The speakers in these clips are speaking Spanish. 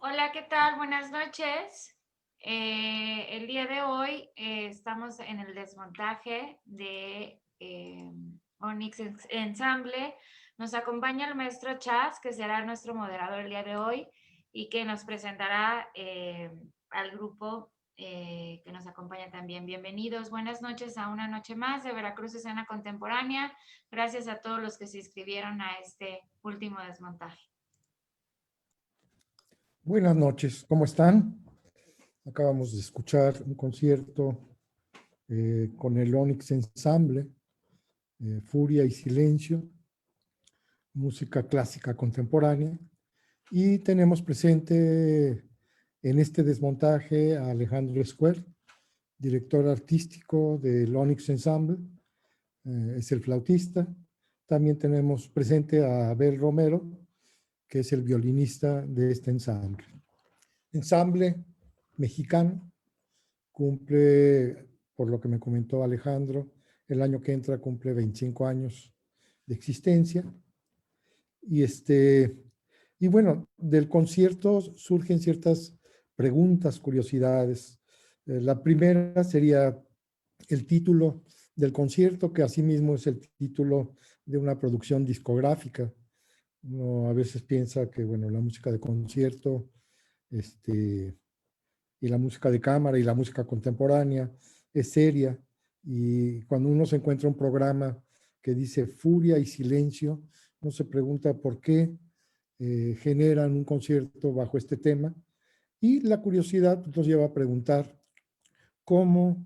Hola, ¿qué tal? Buenas noches. El día de hoy estamos en el desmontaje de Onyx Ensemble. Nos acompaña el maestro Chas, que será nuestro moderador el día de hoy y que nos presentará al grupo que nos acompaña también. Bienvenidos, buenas noches a una noche más de Veracruz Escena Contemporánea. Gracias a todos los que se inscribieron a este último desmontaje. Buenas noches, ¿cómo están? Acabamos de escuchar un concierto con el Onyx Ensemble, Furia y Silencio, música clásica contemporánea. Y tenemos presente en este desmontaje a Alejandro Escuer, director artístico del Onyx Ensemble, es el flautista. También tenemos presente a Abel Romero, que es el violinista de este ensamble. Ensamble mexicano, cumple, por lo que me comentó Alejandro, el año que entra cumple 25 años de existencia. Y bueno, del concierto surgen ciertas preguntas, curiosidades. La primera sería el título del concierto, que asimismo es el título de una producción discográfica. Uno a veces piensa que, bueno, la música de concierto, y la música de cámara y la música contemporánea es seria, y cuando uno se encuentra un programa que dice Furia y Silencio, uno se pregunta por qué generan un concierto bajo este tema, y la curiosidad nos lleva a preguntar cómo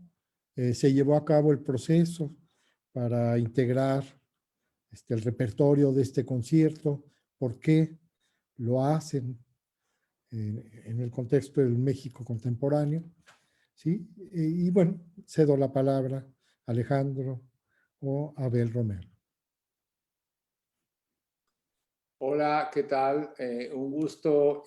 se llevó a cabo el proceso para integrar el repertorio de este concierto, por qué lo hacen en el contexto del México contemporáneo, ¿sí? Y bueno, cedo la palabra a Alejandro o a Abel Romero. Hola, ¿qué tal? Un gusto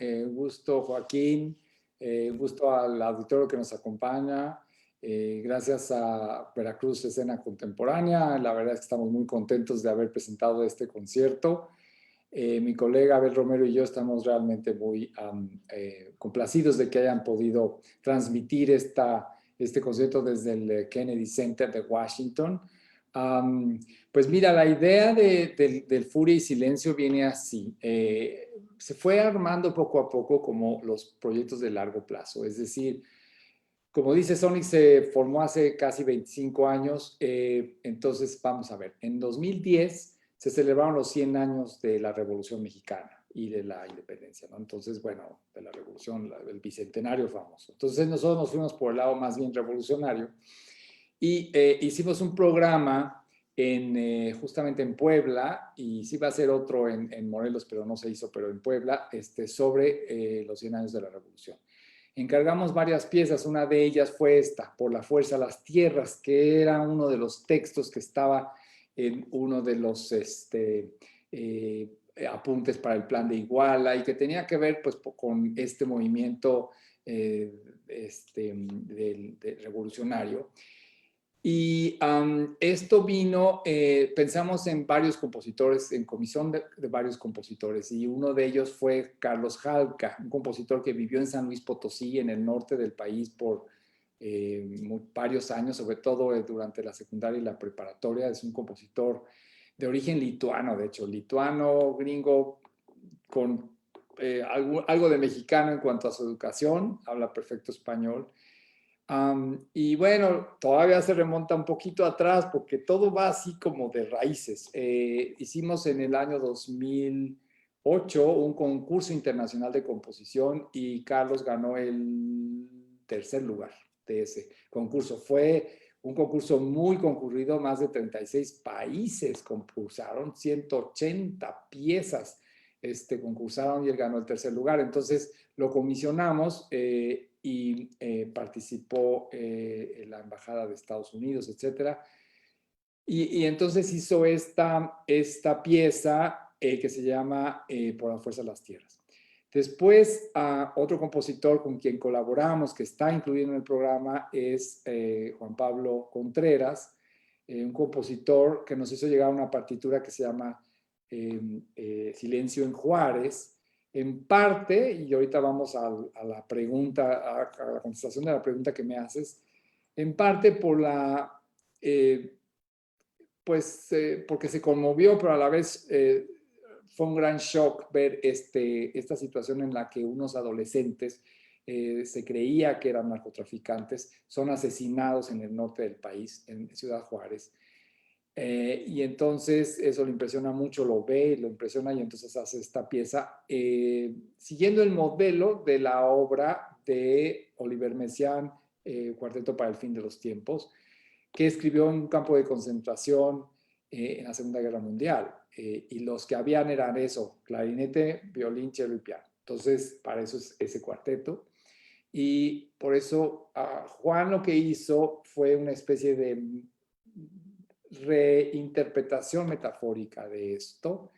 Joaquín, un gusto al auditorio que nos acompaña. Gracias a Veracruz Escena Contemporánea. La verdad es que estamos muy contentos de haber presentado este concierto. Mi colega Abel Romero y yo estamos realmente muy complacidos de que hayan podido transmitir este concierto desde el Kennedy Center de Washington. Pues mira, la idea del Furia y Silencio viene así. Se fue armando poco a poco como los proyectos de largo plazo. Es decir, como dice Sonic, se formó hace casi 25 años. Entonces, vamos a ver, en 2010 se celebraron los 100 años de la Revolución Mexicana y de la independencia, ¿no? Entonces, bueno, de la revolución, el bicentenario famoso. Entonces, nosotros nos fuimos por el lado más bien revolucionario y hicimos un programa justamente en Puebla, y sí va a ser otro en Morelos, pero no se hizo, pero en Puebla, sobre los 100 años de la Revolución. Encargamos varias piezas, una de ellas fue esta, Por la fuerza las tierras, que era uno de los textos que estaba en uno de los apuntes para el plan de Iguala, y que tenía que ver pues con este movimiento revolucionario. Y esto vino, pensamos en varios compositores, en comisión de varios compositores, y uno de ellos fue Carlos Jalca, un compositor que vivió en San Luis Potosí, en el norte del país, por varios años, sobre todo durante la secundaria y la preparatoria. Es un compositor de origen lituano, de hecho, lituano, gringo, con algo de mexicano en cuanto a su educación, habla perfecto español. Y bueno, todavía se remonta un poquito atrás porque todo va así como de raíces. Hicimos en el año 2008 un concurso internacional de composición y Carlos ganó el tercer lugar de ese concurso. Fue un concurso muy concurrido, más de 36 países concursaron, 180 piezas concursaron, y él ganó el tercer lugar. Entonces lo comisionamos y participó en la Embajada de Estados Unidos, etcétera. Y entonces hizo esta pieza que se llama Por la fuerza de las tierras. Después, otro compositor con quien colaboramos, que está incluido en el programa, es Juan Pablo Contreras, un compositor que nos hizo llegar una partitura que se llama Silencio en Juárez, en parte, y ahorita vamos a la pregunta, a la contestación de la pregunta que me haces, en parte por porque se conmovió, pero a la vez fue un gran shock ver esta situación en la que unos adolescentes se creía que eran narcotraficantes, son asesinados en el norte del país, en Ciudad Juárez. Y entonces eso le impresiona mucho, lo ve, lo impresiona y entonces hace esta pieza siguiendo el modelo de la obra de Oliver Messiaen, Cuarteto para el fin de los tiempos, que escribió en un campo de concentración en la Segunda Guerra Mundial. Y los que habían eran eso, clarinete, violín, cello y piano. Entonces, para eso es ese cuarteto. Y por eso Juan lo que hizo fue una especie de reinterpretación metafórica de esto.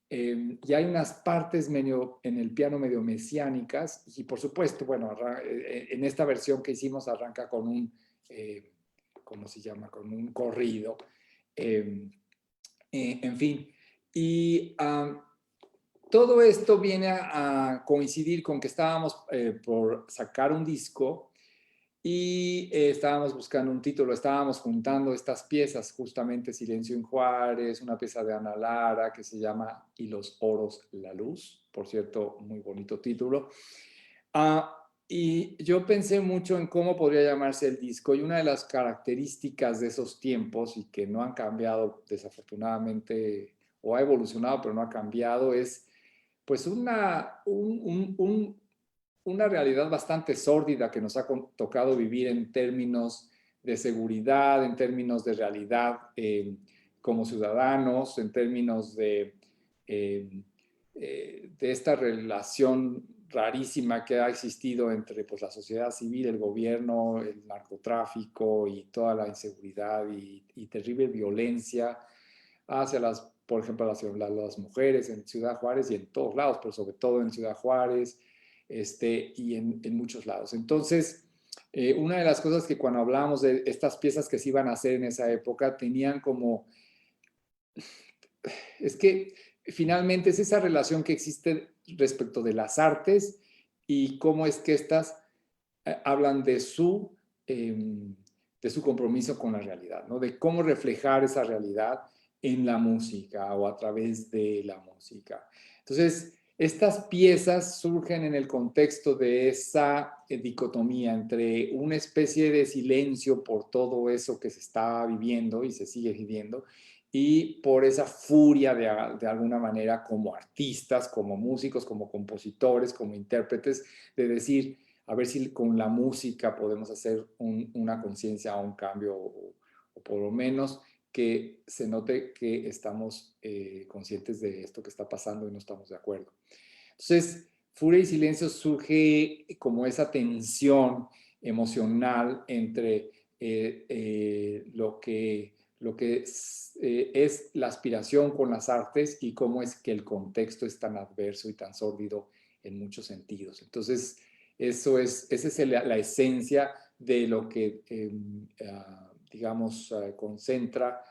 Y hay unas partes medio, en el piano medio mesiánicas y por supuesto, bueno, en esta versión que hicimos arranca con un, ¿cómo se llama? Con un corrido. En fin, y todo esto viene a coincidir con que estábamos por sacar un disco y estábamos buscando un título, estábamos juntando estas piezas, justamente Silencio en Juárez, una pieza de Ana Lara que se llama Y los oros, la luz, por cierto, muy bonito título. Y yo pensé mucho en cómo podría llamarse el disco y una de las características de esos tiempos y que no han cambiado desafortunadamente o ha evolucionado pero no ha cambiado es pues una realidad bastante sórdida que nos ha tocado vivir en términos de seguridad, en términos de realidad como ciudadanos, en términos de esta relación rarísima que ha existido entre pues, la sociedad civil, el gobierno, el narcotráfico y toda la inseguridad y terrible violencia hacia por ejemplo, las mujeres en Ciudad Juárez y en todos lados, pero sobre todo en Ciudad Juárez, y en muchos lados. Entonces, una de las cosas que cuando hablábamos de estas piezas que se iban a hacer en esa época, tenían como, es que finalmente es esa relación que existe respecto de las artes y cómo es que estas hablan de su compromiso con la realidad, ¿no? De cómo reflejar esa realidad en la música o a través de la música. Entonces, estas piezas surgen en el contexto de esa dicotomía entre una especie de silencio por todo eso que se está viviendo y se sigue viviendo y por esa furia de alguna manera como artistas, como músicos, como compositores, como intérpretes, de decir, a ver si con la música podemos hacer una conciencia o un cambio, o por lo menos que se note que estamos conscientes de esto que está pasando y no estamos de acuerdo. Entonces, Furia y Silencio surge como esa tensión emocional entre lo que es la aspiración con las artes y cómo es que el contexto es tan adverso y tan sórdido en muchos sentidos. Entonces, esa es la esencia de lo que, digamos, concentra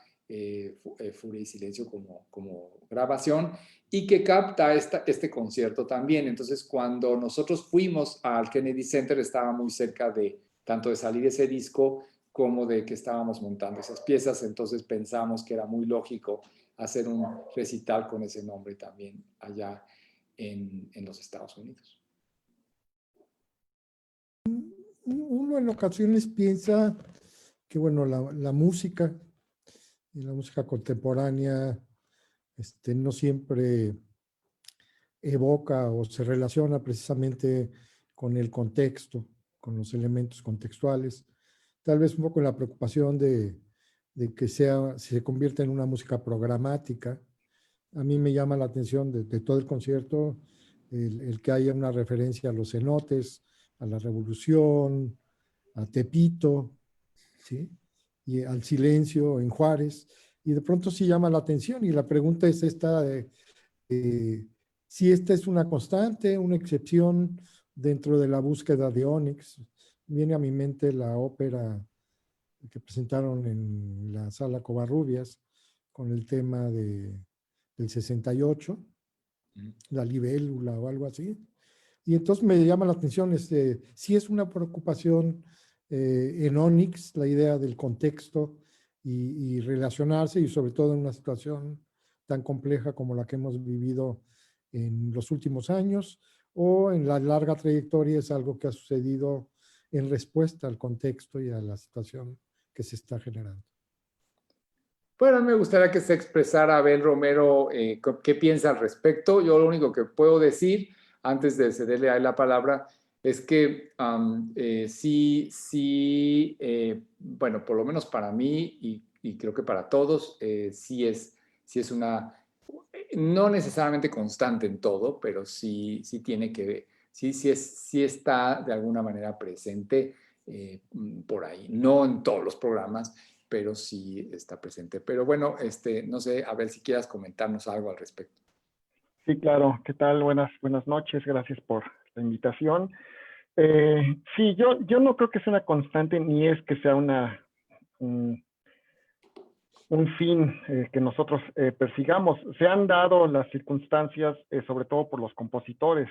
Furia y Silencio como grabación y que capta este concierto también. Entonces, cuando nosotros fuimos al Kennedy Center, estaba muy cerca de tanto de salir ese disco como de que estábamos montando esas piezas. Entonces, pensamos que era muy lógico hacer un recital con ese nombre también allá en los Estados Unidos. Uno en ocasiones piensa que, bueno, la música y la música contemporánea no siempre evoca o se relaciona precisamente con el contexto, con los elementos contextuales. Tal vez un poco la preocupación de que se convierta en una música programática. A mí me llama la atención de todo el concierto el que haya una referencia a los cenotes, a la revolución, a Tepito, ¿sí? Y al silencio en Juárez, y de pronto sí llama la atención, y la pregunta es esta de si esta es una constante, una excepción dentro de la búsqueda de Onyx. Viene a mi mente la ópera que presentaron en la Sala Covarrubias con el tema del 68, la libélula o algo así. Y entonces me llama la atención, sí es una preocupación en Onyx, la idea del contexto y relacionarse, y sobre todo en una situación tan compleja como la que hemos vivido en los últimos años, o en la larga trayectoria es algo que ha sucedido en respuesta al contexto y a la situación que se está generando. Bueno, me gustaría que se expresara Abel Romero qué piensa al respecto. Yo lo único que puedo decir, antes de cederle a él la palabra, es que sí, bueno, por lo menos para mí y creo que para todos, sí es una, no necesariamente constante en todo, pero sí tiene que, sí está de alguna manera presente por ahí. No en todos los programas, pero sí está presente. Pero bueno, no sé, a ver si quieras comentarnos algo al respecto. Sí, claro. ¿Qué tal? Buenas noches. Gracias por la invitación. Sí, yo no creo que sea una constante ni es que sea un fin que nosotros persigamos. Se han dado las circunstancias, sobre todo por los compositores,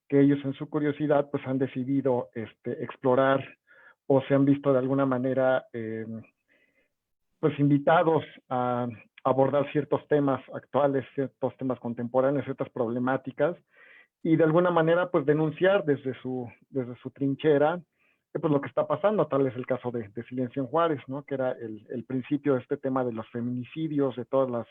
que ellos en su curiosidad pues han decidido explorar o se han visto de alguna manera pues invitados a abordar ciertos temas actuales, ciertos temas contemporáneos, ciertas problemáticas, y de alguna manera pues denunciar desde su trinchera pues lo que está pasando. Tal es el caso de Silencio en Juárez, ¿no? Que era el principio de este tema de los feminicidios, de todas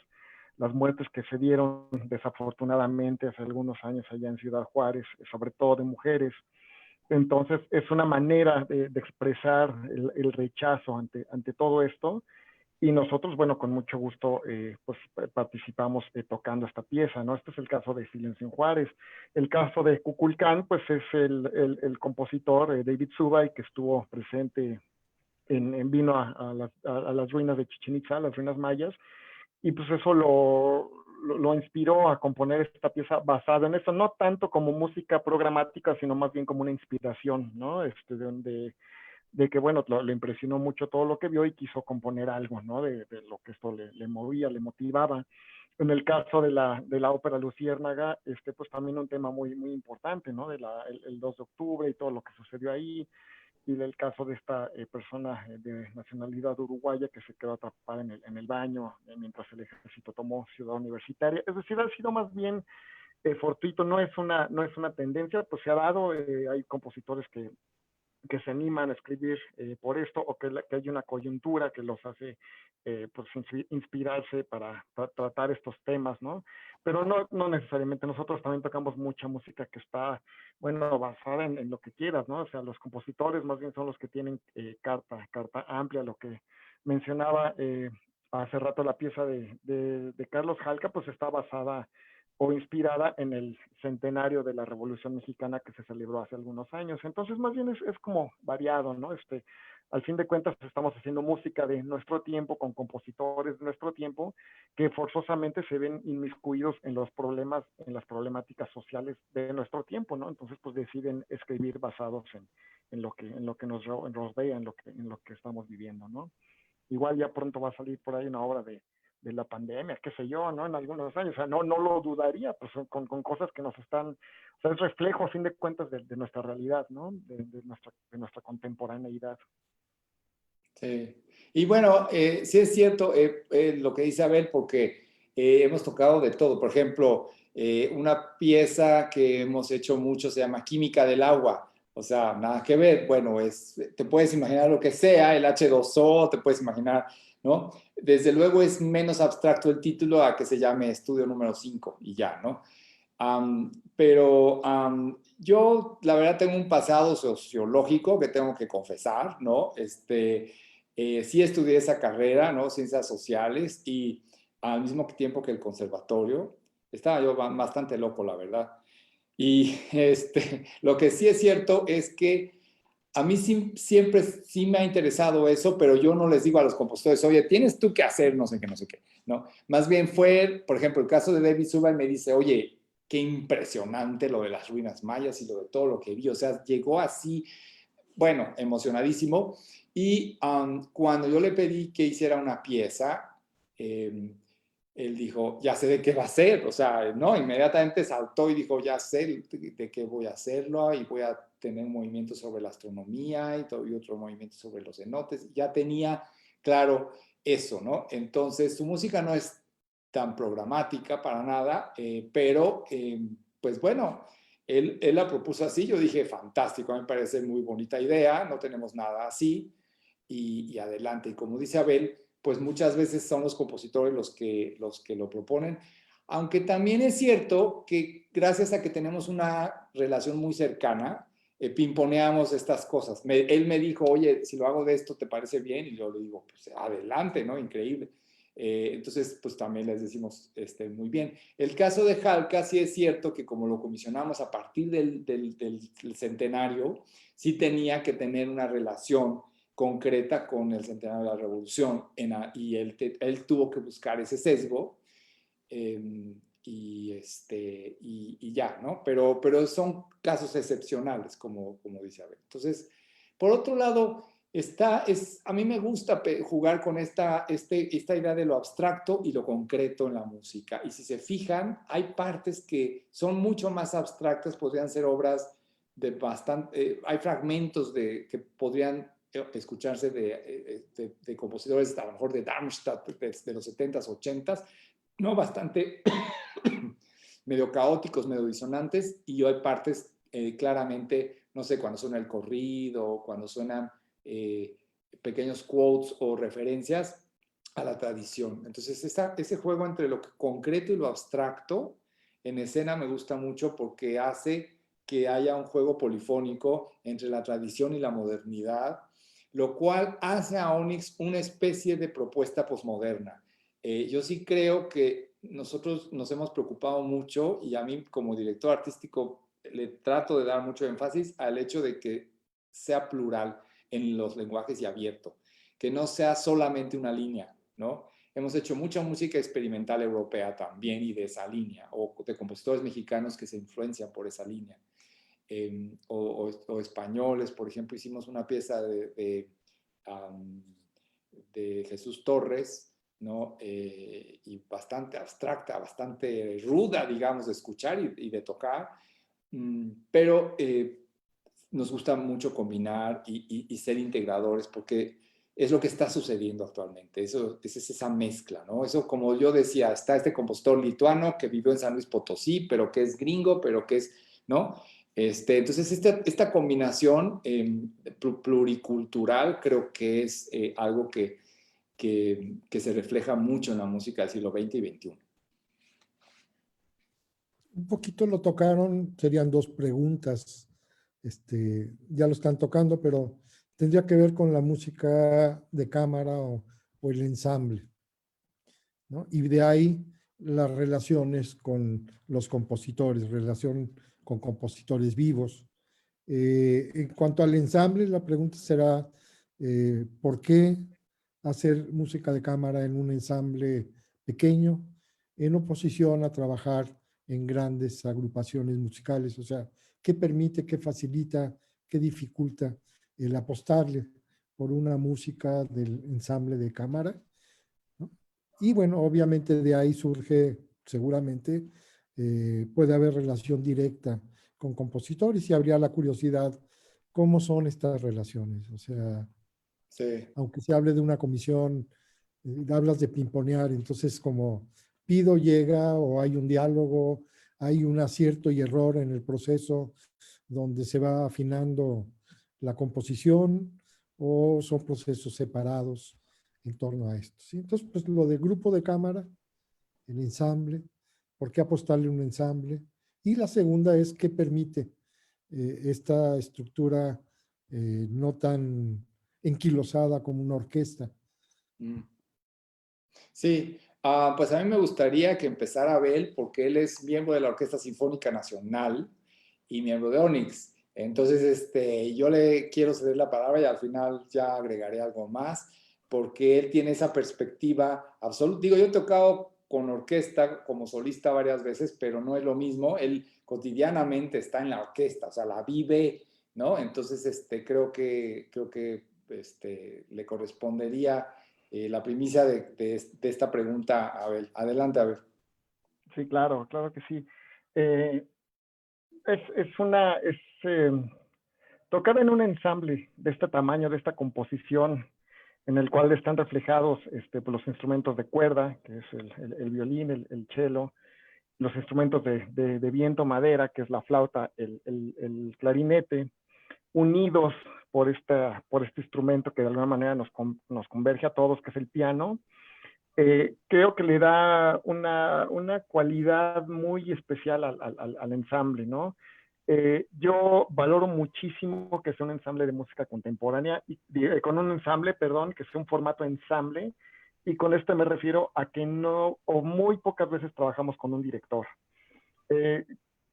las muertes que se dieron desafortunadamente hace algunos años allá en Ciudad Juárez, sobre todo de mujeres. Entonces es una manera de expresar el rechazo ante todo esto, y nosotros, bueno, con mucho gusto, pues participamos tocando esta pieza, ¿no? Este es el caso de Silencio en Juárez. El caso de Kukulcán, pues es el compositor David Zubay, que estuvo presente vino a las ruinas de Chichén Itzá, las ruinas mayas, y pues eso lo inspiró a componer esta pieza basada en eso, no tanto como música programática, sino más bien como una inspiración, ¿no? De que, bueno, le impresionó mucho todo lo que vio y quiso componer algo, ¿no? De lo que esto le movía, le motivaba. En el caso de la ópera Luciérnaga, pues también un tema muy, muy importante, ¿no? El 2 de octubre y todo lo que sucedió ahí, y del caso de esta persona de nacionalidad uruguaya que se quedó atrapada en el baño mientras el ejército tomó Ciudad Universitaria. Es decir, ha sido más bien fortuito, no es una tendencia, pues se ha dado, hay compositores que se animan a escribir por esto, o que hay una coyuntura que los hace pues inspirarse para tratar estos temas, ¿no? Pero no necesariamente. Nosotros también tocamos mucha música que está, bueno, basada en lo que quieras, ¿no? O sea, los compositores más bien son los que tienen carta amplia. Lo que mencionaba hace rato, la pieza de Carlos Jalca, pues está basada o inspirada en el centenario de la Revolución Mexicana que se celebró hace algunos años. Entonces, más bien es como variado, ¿no? Al fin de cuentas, estamos haciendo música de nuestro tiempo, con compositores de nuestro tiempo, que forzosamente se ven inmiscuidos en los problemas, en las problemáticas sociales de nuestro tiempo, ¿no? Entonces, pues deciden escribir basados en lo que nos rodea, en lo que estamos viviendo, ¿no? Igual ya pronto va a salir por ahí una obra de la pandemia, qué sé yo, ¿no? En algunos años, o sea, no lo dudaría, pues con cosas que nos están, o sea, es reflejo, a fin de cuentas, de nuestra realidad, ¿no? De nuestra contemporaneidad. Sí. Y bueno, sí es cierto lo que dice Abel, porque hemos tocado de todo. Por ejemplo, una pieza que hemos hecho mucho se llama Química del Agua. O sea, nada que ver. Bueno, te puedes imaginar lo que sea, el H2O, te puedes imaginar, ¿no? Desde luego es menos abstracto el título a que se llame Estudio número 5 y ya, ¿no? Pero yo, la verdad, tengo un pasado sociológico que tengo que confesar, ¿no? Sí estudié esa carrera, ¿no? Ciencias sociales, y al mismo tiempo que el conservatorio. Estaba yo bastante loco, la verdad. Y lo que sí es cierto es que a mí siempre sí me ha interesado eso, pero yo no les digo a los compositores, oye, tienes tú que hacer no sé qué, no sé qué, ¿no? Más bien fue, por ejemplo, el caso de David Zubay. Me dice, oye, qué impresionante lo de las ruinas mayas y lo de todo lo que vi. O sea, llegó así, bueno, emocionadísimo. Y cuando yo le pedí que hiciera una pieza, él dijo, ya sé de qué va a ser, o sea, no, inmediatamente saltó y dijo, ya sé de qué voy a hacerlo y voy a tener un movimiento sobre la astronomía y otro movimiento sobre los cenotes. Ya tenía claro eso, ¿no? Entonces, su música no es tan programática para nada, pero pues bueno, él la propuso así, yo dije, fantástico, me parece muy bonita idea, no tenemos nada así, y adelante. Y como dice Abel, pues muchas veces son los compositores los que lo proponen, aunque también es cierto que gracias a que tenemos una relación muy cercana, pimponeamos estas cosas. Él me dijo, oye, si lo hago de esto, ¿te parece bien? Y yo le digo, pues adelante, ¿no? Increíble. Entonces, pues también les decimos muy bien. El caso de Halka, sí es cierto que como lo comisionamos a partir del centenario, sí tenía que tener una relación concreta con el centenario de la Revolución y él tuvo que buscar ese sesgo y ya, ¿no? Pero son casos excepcionales, como dice Abel. Entonces, por otro lado, a mí me gusta jugar con esta idea de lo abstracto y lo concreto en la música. Y si se fijan, hay partes que son mucho más abstractas, podrían ser obras de bastante, hay fragmentos que podrían escucharse de compositores, a lo mejor de Darmstadt, de los 70s, 80s, ¿no? Bastante medio caóticos, medio disonantes, y hay partes claramente, no sé, cuando suena el corrido, cuando suenan pequeños quotes o referencias a la tradición. Entonces, ese juego entre lo concreto y lo abstracto en escena me gusta mucho porque hace que haya un juego polifónico entre la tradición y la modernidad, lo cual hace a Onyx una especie de propuesta posmoderna. Yo sí creo que nosotros nos hemos preocupado mucho y a mí como director artístico le trato de dar mucho énfasis al hecho de que sea plural en los lenguajes y abierto, que no sea solamente una línea, ¿no? Hemos hecho mucha música experimental europea también y de esa línea, o de compositores mexicanos que se influencian por esa línea. O españoles, por ejemplo, hicimos una pieza de Jesús Torres, ¿no? Y bastante abstracta, bastante ruda, digamos, de escuchar y de tocar, pero nos gusta mucho combinar y ser integradores porque es lo que está sucediendo actualmente, eso es esa mezcla, ¿no? Eso, como yo decía, está este compositor lituano que vivió en San Luis Potosí, pero que es gringo, pero que es, ¿no? Entonces, esta combinación pluricultural creo que es algo que se refleja mucho en la música del siglo XX y XXI. Un poquito lo tocaron, serían dos preguntas. Ya lo están tocando, pero tendría que ver con la música de cámara o el ensamble, ¿no? Y de ahí las relaciones con los compositores, relación con compositores vivos. En cuanto al ensamble, la pregunta será, ¿por qué hacer música de cámara en un ensamble pequeño en oposición a trabajar en grandes agrupaciones musicales? O sea, ¿qué permite, qué facilita, qué dificulta el apostarle por una música del ensamble de cámara, ¿no? Y bueno, obviamente de ahí surge, seguramente, puede haber relación directa con compositores y habría la curiosidad, ¿cómo son estas relaciones? O sea, Sí. aunque se hable de una comisión, hablas de pimponear, entonces como pido, llega o hay un diálogo, hay un acierto y error en el proceso donde se va afinando la composición o son procesos separados en torno a esto, ¿sí? Entonces, pues lo del grupo de cámara, el ensamble, ¿por qué apostarle un ensamble? Y la segunda es qué permite esta estructura no tan enquilosada como una orquesta. Sí, pues a mí me gustaría que empezara Abel porque él es miembro de la Orquesta Sinfónica Nacional y miembro de Onyx. Entonces, yo le quiero ceder la palabra y al final ya agregaré algo más porque él tiene esa perspectiva absoluta. Digo, yo he tocado con orquesta como solista varias veces, pero no es lo mismo. Él cotidianamente está en la orquesta, o sea, la vive, ¿no? Entonces, creo que le correspondería la primicia de esta pregunta a Abel. Adelante, Abel. Sí, claro, claro que sí. Tocar en un ensamble de este tamaño, de esta composición, en el cual están reflejados pues, los instrumentos de cuerda, que es el violín, el cello, los instrumentos de viento, madera, que es la flauta, el clarinete, unidos por este instrumento que de alguna manera nos converge a todos, que es el piano. Creo que le da una cualidad muy especial al ensamble, ¿no? Yo valoro muchísimo que sea un ensamble de música contemporánea, con un ensamble, perdón, que sea un formato ensamble, y con esto me refiero a que no, o muy pocas veces trabajamos con un director.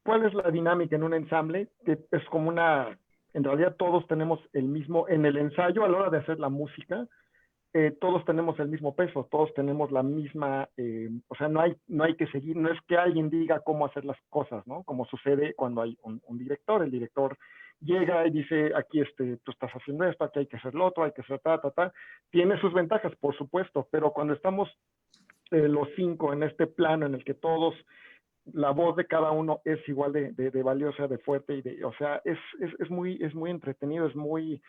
¿Cuál es la dinámica en un ensamble? Que es como en realidad todos tenemos el mismo, en el ensayo a la hora de hacer la música, todos tenemos el mismo peso, todos tenemos la misma, o sea, no hay que seguir, no es que alguien diga cómo hacer las cosas, ¿no? Como sucede cuando hay un director, el director llega y dice, aquí tú estás haciendo esto, aquí hay que hacer lo otro, hay que hacer tiene sus ventajas, por supuesto, pero cuando estamos los 5 en este plano en el que todos, la voz de cada uno es igual de valiosa, de fuerte, o sea, es muy entretenido, es muy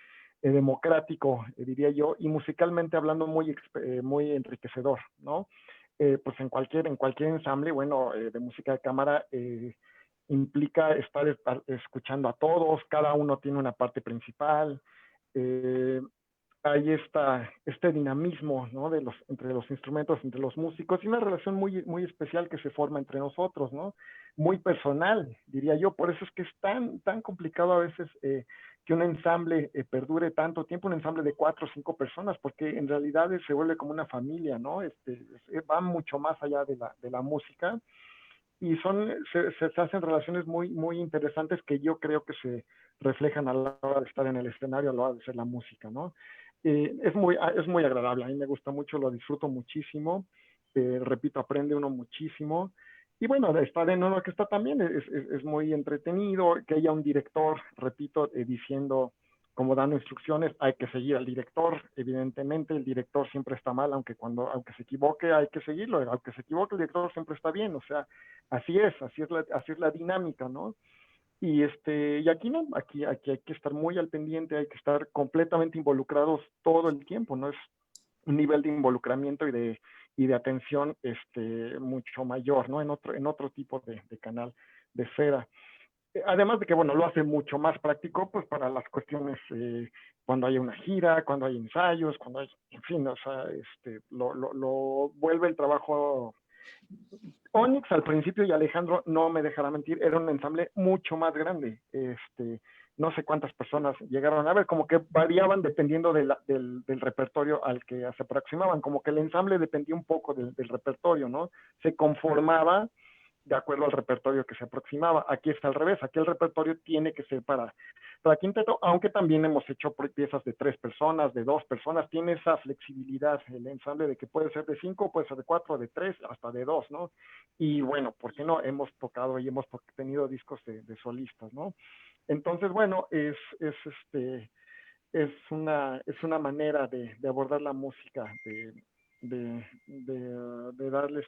democrático, diría yo, y musicalmente hablando muy enriquecedor, ¿no? Pues en cualquier ensamble, bueno, de música de cámara, implica estar escuchando a todos, cada uno tiene una parte principal, hay este dinamismo, ¿no? Entre los instrumentos, entre los músicos, y una relación muy especial que se forma entre nosotros, ¿no? Muy personal, diría yo. Por eso es que es tan complicado a veces que un ensamble perdure tanto tiempo, un ensamble de 4 o 5 personas, porque en realidad se vuelve como una familia, ¿no? Va mucho más allá de la música, y se hacen relaciones muy interesantes que yo creo que se reflejan a la hora de estar en el escenario, a la hora de hacer la música, ¿no? Es muy agradable, a mí me gusta mucho, lo disfruto muchísimo, repito, aprende uno muchísimo, y bueno, de estar en una orquesta también es muy entretenido, que haya un director, repito, diciendo, como dando instrucciones, hay que seguir al director, evidentemente el director siempre está mal, aunque se equivoque hay que seguirlo, aunque se equivoque el director siempre está bien, o sea, así es la dinámica, ¿no? Y aquí no, aquí hay que estar muy al pendiente, hay que estar completamente involucrados todo el tiempo, ¿no? Es un nivel de involucramiento y de atención mucho mayor, ¿no? En otro tipo de canal de esfera. Además de que, bueno, lo hace mucho más práctico, pues, para las cuestiones, cuando hay una gira, cuando hay ensayos, en fin, o sea, lo vuelve el trabajo. Onyx al principio, y Alejandro no me dejará mentir, era un ensamble mucho más grande. No sé cuántas personas llegaron a ver, como que variaban dependiendo del repertorio al que se aproximaban, como que el ensamble dependía un poco del repertorio, ¿no? Se conformaba de acuerdo al repertorio que se aproximaba. Aquí está al revés, aquí el repertorio tiene que ser para quinteto, aunque también hemos hecho piezas de 3 personas, de 2 personas, tiene esa flexibilidad el ensamble de que puede ser de 5, puede ser de 4, de 3, hasta de 2, ¿no? Y bueno, ¿por qué no? Hemos tocado y hemos tenido discos de solistas, ¿no? Entonces, bueno, es una manera de abordar la música, de darle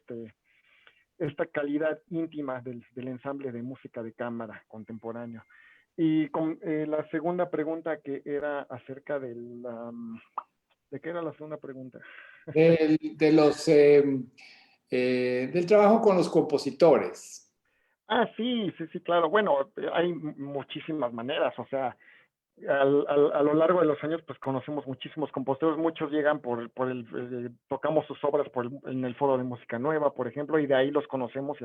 esta calidad íntima del ensamble de música de cámara contemporáneo. Y con la segunda pregunta, que era acerca ¿de qué era la segunda pregunta? Del trabajo con los compositores. Sí, claro. Bueno, hay muchísimas maneras, o sea, a lo largo de los años, pues conocemos muchísimos compositores, muchos llegan tocamos sus obras en el Foro de Música Nueva, por ejemplo, y de ahí los conocemos y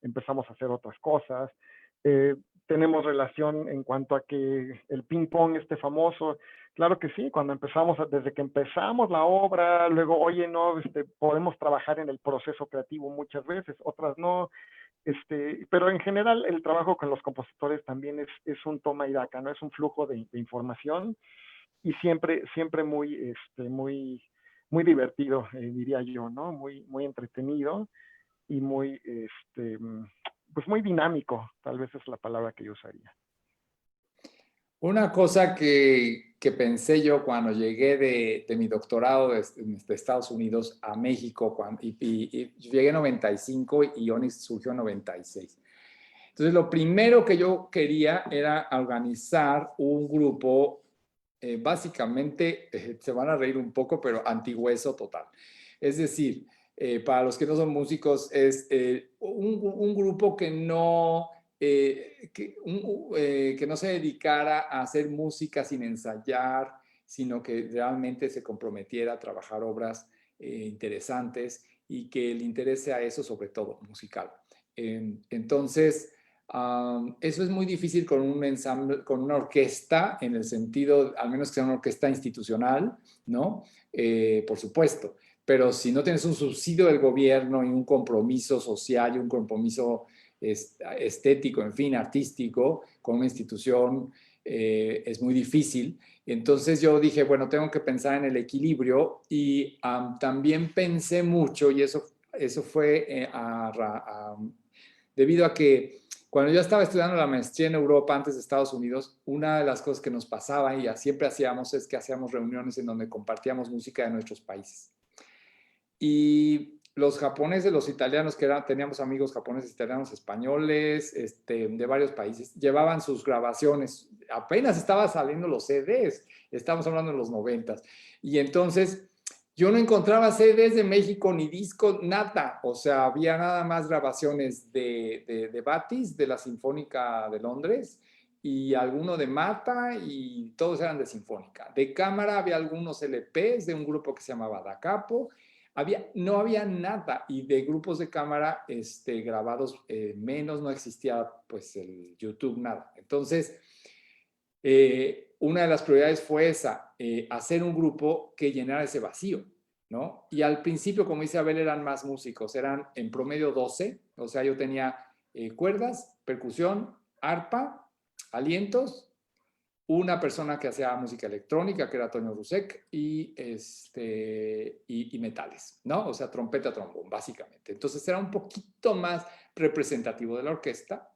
empezamos a hacer otras cosas. Tenemos relación en cuanto a que el ping pong famoso, claro que sí, desde que empezamos la obra, luego, oye, no, podemos trabajar en el proceso creativo muchas veces, otras no. Pero en general el trabajo con los compositores también es un toma y daca, ¿no? Es un flujo de información, y siempre muy divertido, diría yo, ¿no? Muy entretenido y pues muy dinámico, tal vez es la palabra que yo usaría. Una cosa que pensé yo cuando llegué de mi doctorado de Estados Unidos a México, y llegué en 95 y Onyx surgió en 96. Entonces, lo primero que yo quería era organizar un grupo, básicamente, se van a reír un poco, pero antihueso total. Es decir, para los que no son músicos, es un grupo que no, que no se dedicara a hacer música sin ensayar, sino que realmente se comprometiera a trabajar obras interesantes y que le interese a eso, sobre todo musical. Entonces, eso es muy difícil con un ensamble, con una orquesta, en el sentido, al menos que sea una orquesta institucional, ¿no? Por supuesto. Pero si no tienes un subsidio del gobierno y un compromiso social y un compromiso estético, en fin, artístico, con una institución, es muy difícil. Entonces yo dije, bueno, tengo que pensar en el equilibrio y también pensé mucho, y eso fue debido a que cuando yo estaba estudiando la maestría en Europa, antes de Estados Unidos, una de las cosas que nos pasaba y siempre hacíamos es que hacíamos reuniones en donde compartíamos música de nuestros países. Y los japoneses, los italianos, teníamos amigos japoneses, italianos, españoles, de varios países, llevaban sus grabaciones. Apenas estaban saliendo los CDs, estamos hablando de los 90s. Y entonces yo no encontraba CDs de México ni discos, nada. O sea, había nada más grabaciones de Batis, de la Sinfónica de Londres, y alguno de Mata, y todos eran de Sinfónica. De cámara había algunos LPs de un grupo que se llamaba Da Capo. No había nada, y de grupos de cámara grabados menos, no existía pues el YouTube, nada. Entonces, una de las prioridades fue esa, hacer un grupo que llenara ese vacío, ¿no? Y al principio, como dice Abel, eran más músicos, eran en promedio 12, o sea, yo tenía cuerdas, percusión, arpa, alientos, una persona que hacía música electrónica, que era Toño Rusek, y metales, ¿no? O sea, trompeta, trombón, básicamente. Entonces era un poquito más representativo de la orquesta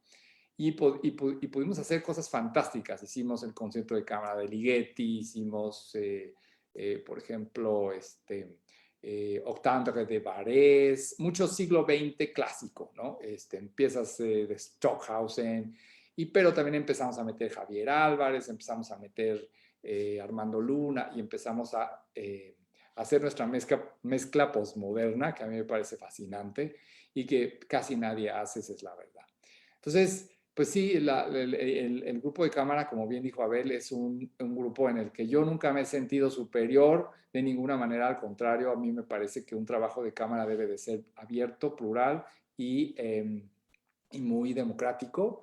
y pudimos hacer cosas fantásticas. Hicimos el concierto de cámara de Ligeti, hicimos, por ejemplo, Octave de Barés, mucho siglo XX clásico, ¿no? Piezas de Stockhausen, pero también empezamos a meter Javier Álvarez, empezamos a meter Armando Luna y empezamos a hacer nuestra mezcla postmoderna, que a mí me parece fascinante y que casi nadie hace, esa es la verdad. Entonces, pues sí, el grupo de cámara, como bien dijo Abel, es un grupo en el que yo nunca me he sentido superior de ninguna manera, al contrario, a mí me parece que un trabajo de cámara debe de ser abierto, plural y muy democrático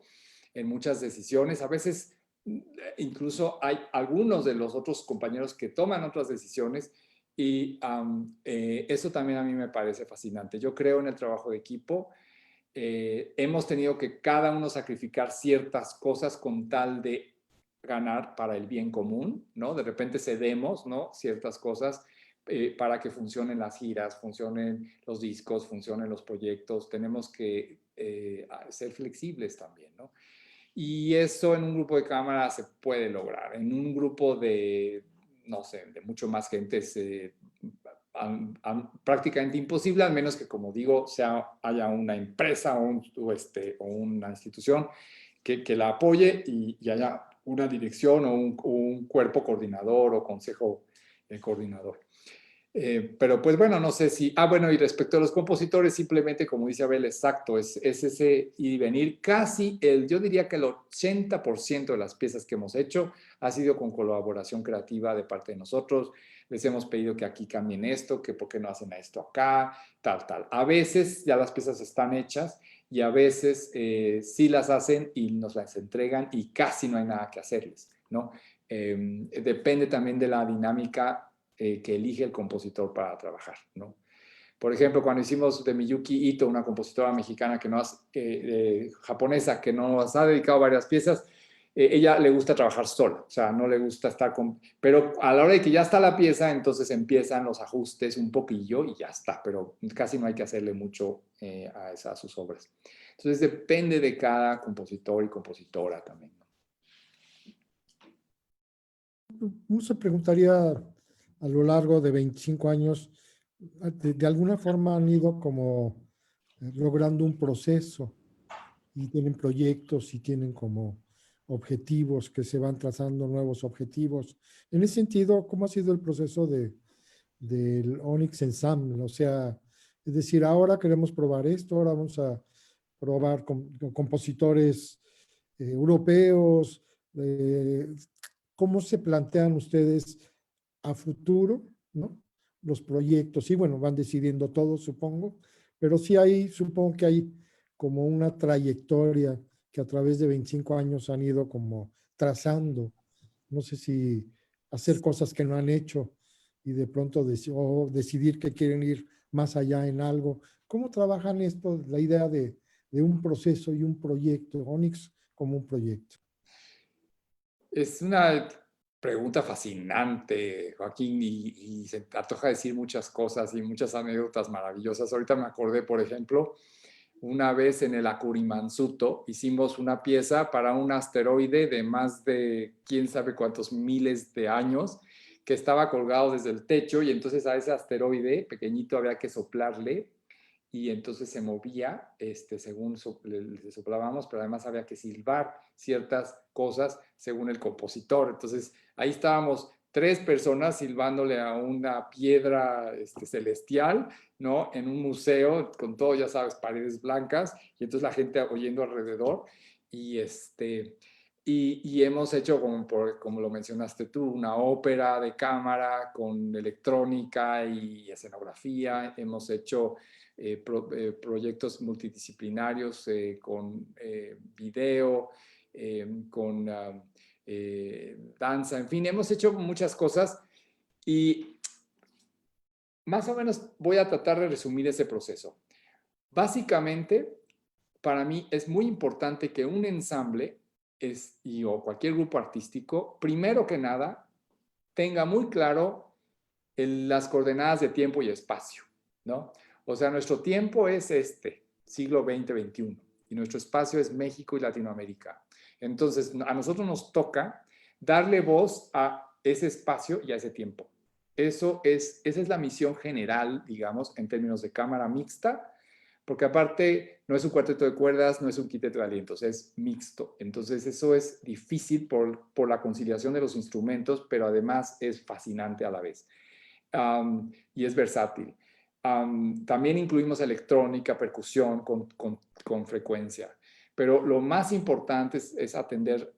en muchas decisiones. A veces incluso hay algunos de los otros compañeros que toman otras decisiones y eso también a mí me parece fascinante. Yo creo en el trabajo de equipo. Hemos tenido que cada uno sacrificar ciertas cosas con tal de ganar para el bien común, ¿no? De repente cedemos, ¿no? Ciertas cosas para que funcionen las giras, funcionen los discos, funcionen los proyectos. Tenemos que ser flexibles también, ¿no? Y eso en un grupo de cámara se puede lograr. En un grupo de, no sé, de mucho más gente es prácticamente imposible, al menos que, como digo, haya una empresa o una institución que la apoye y haya una dirección o un cuerpo coordinador o consejo coordinador. Pero pues bueno, no sé si... bueno, y respecto a los compositores, simplemente como dice Abel, exacto, es ese ir y venir. Yo diría que el 80% de las piezas que hemos hecho ha sido con colaboración creativa de parte de nosotros. Les hemos pedido que aquí cambien esto, que por qué no hacen esto acá, tal, tal. A veces ya las piezas están hechas y a veces sí las hacen y nos las entregan y casi no hay nada que hacerles, ¿no? Depende también de la dinámica que elige el compositor para trabajar, ¿no? Por ejemplo, cuando hicimos de Miyuki Ito, una compositora mexicana japonesa que nos ha dedicado varias piezas, ella le gusta trabajar sola, o sea, no le gusta estar con... Pero a la hora de que ya está la pieza, entonces empiezan los ajustes un poquillo y ya está, pero casi no hay que hacerle mucho a sus obras. Entonces depende de cada compositor y compositora también, ¿no? uno se preguntaría a lo largo de 25 años, de alguna forma han ido como logrando un proceso y tienen proyectos y tienen como objetivos que se van trazando nuevos objetivos. En ese sentido, ¿cómo ha sido el proceso del Onyx Ensemble? O sea, es decir, ahora queremos probar esto, ahora vamos a probar con compositores europeos. ¿Cómo se plantean ustedes a futuro, ¿no? Los proyectos? Y bueno, van decidiendo todo, supongo, pero sí hay, supongo que hay como una trayectoria que a través de 25 años han ido como trazando. No sé si hacer cosas que no han hecho y de pronto o decidir que quieren ir más allá en algo. ¿Cómo trabajan esto, la idea de un proceso y un proyecto, Onyx como un proyecto? Es una pregunta fascinante, Joaquín, y se te antoja decir muchas cosas y muchas anécdotas maravillosas. Ahorita me acordé, por ejemplo, una vez en el Akurimansuto hicimos una pieza para un asteroide de más de quién sabe cuántos miles de años que estaba colgado desde el techo, y entonces a ese asteroide pequeñito había que soplarle y entonces se movía según le soplábamos, pero además había que silbar ciertas cosas según el compositor. Entonces ahí estábamos 3 personas silbándole a una piedra celestial, ¿no? En un museo con todo, ya sabes, paredes blancas, y entonces la gente oyendo alrededor. Y hemos hecho, como lo mencionaste tú, una ópera de cámara con electrónica y escenografía. Hemos hecho proyectos multidisciplinarios con video, con danza, en fin, hemos hecho muchas cosas, y más o menos voy a tratar de resumir ese proceso. Básicamente, para mí es muy importante que un ensamble o cualquier grupo artístico, primero que nada, tenga muy claro las coordenadas de tiempo y espacio, ¿no? O sea, nuestro tiempo es siglo XX-XXI, y nuestro espacio es México y Latinoamérica. Entonces, a nosotros nos toca darle voz a ese espacio y a ese tiempo. Esa es la misión general, digamos, en términos de cámara mixta, porque aparte no es un cuarteto de cuerdas, no es un quinteto de alientos, es mixto. Entonces eso es difícil por la conciliación de los instrumentos, pero además es fascinante a la vez. Y es versátil. También incluimos electrónica, percusión con frecuencia. Pero lo más importante es atender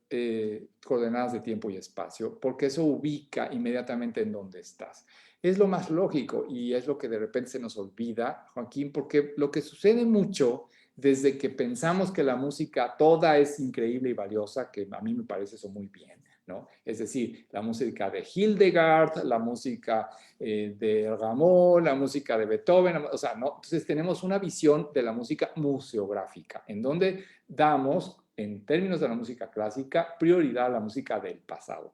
coordenadas de tiempo y espacio, porque eso ubica inmediatamente en dónde estás. Es lo más lógico, y es lo que de repente se nos olvida, Joaquín, porque lo que sucede mucho desde que pensamos que la música toda es increíble y valiosa, que a mí me parece eso muy bien, ¿no? Es decir, la música de Hildegard, la música de Rameau, la música de Beethoven, o sea, ¿no? Entonces tenemos una visión de la música museográfica, en donde damos, en términos de la música clásica, prioridad a la música del pasado.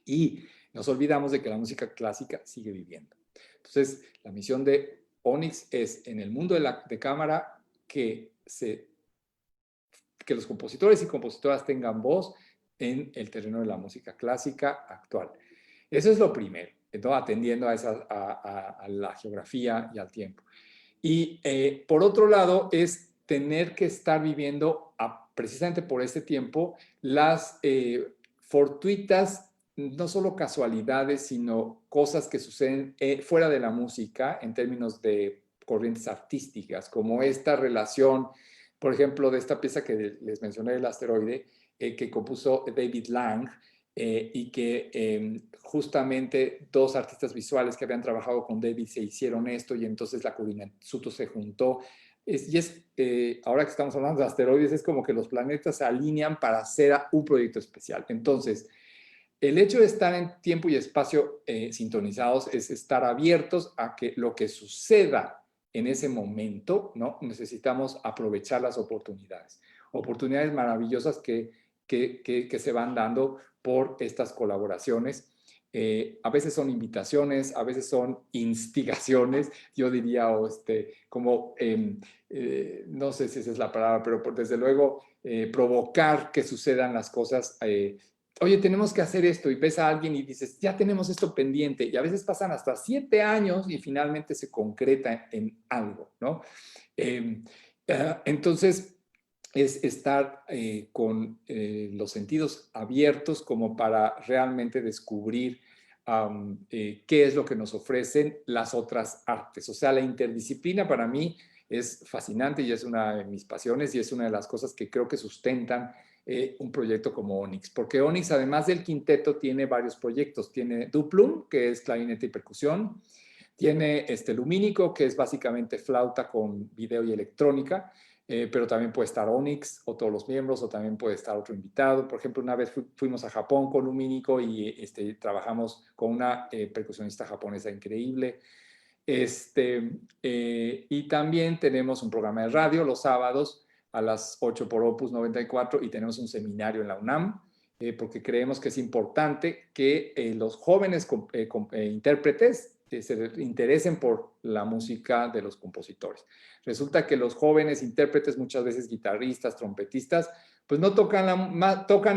Y nos olvidamos de que la música clásica sigue viviendo. Entonces, la misión de Onyx es, en el mundo de cámara, que los compositores y compositoras tengan voz en el terreno de la música clásica actual. Eso es lo primero, entonces, atendiendo a la geografía y al tiempo. Y por otro lado, es tener que estar viviendo precisamente por este tiempo las fortuitas, no solo casualidades, sino cosas que suceden fuera de la música en términos de corrientes artísticas, como esta relación, por ejemplo, de esta pieza que les mencioné, El asteroide, que compuso David Lang, y que justamente 2 artistas visuales que habían trabajado con David se hicieron esto, y entonces la Akurimansuto se juntó. Ahora que estamos hablando de asteroides, es como que los planetas se alinean para hacer un proyecto especial. Entonces, el hecho de estar en tiempo y espacio sintonizados es estar abiertos a que lo que suceda en ese momento, ¿no? Necesitamos aprovechar las oportunidades. Oportunidades maravillosas que se van dando por estas colaboraciones. A veces son invitaciones, a veces son instigaciones, yo diría, no sé si esa es la palabra, pero desde luego provocar que sucedan las cosas oye, tenemos que hacer esto, y ves a alguien y dices, ya tenemos esto pendiente, y a veces pasan hasta 7 años y finalmente se concreta en algo, ¿no? Entonces, es estar con los sentidos abiertos como para realmente descubrir qué es lo que nos ofrecen las otras artes. O sea, la interdisciplina para mí es fascinante y es una de mis pasiones y es una de las cosas que creo que sustentan un proyecto como Onyx, porque Onyx, además del quinteto, tiene varios proyectos. Tiene Duplum, que es clarinete y percusión. Tiene Lumínico, que es básicamente flauta con video y electrónica, pero también puede estar Onyx o todos los miembros, o también puede estar otro invitado. Por ejemplo, una vez fuimos a Japón con Lumínico y trabajamos con una percusionista japonesa increíble. Y también tenemos un programa de radio los sábados a las 8 por Opus 94 y tenemos un seminario en la UNAM, porque creemos que es importante que los jóvenes intérpretes se interesen por la música de los compositores. Resulta que los jóvenes intérpretes, muchas veces guitarristas, trompetistas, pues no tocan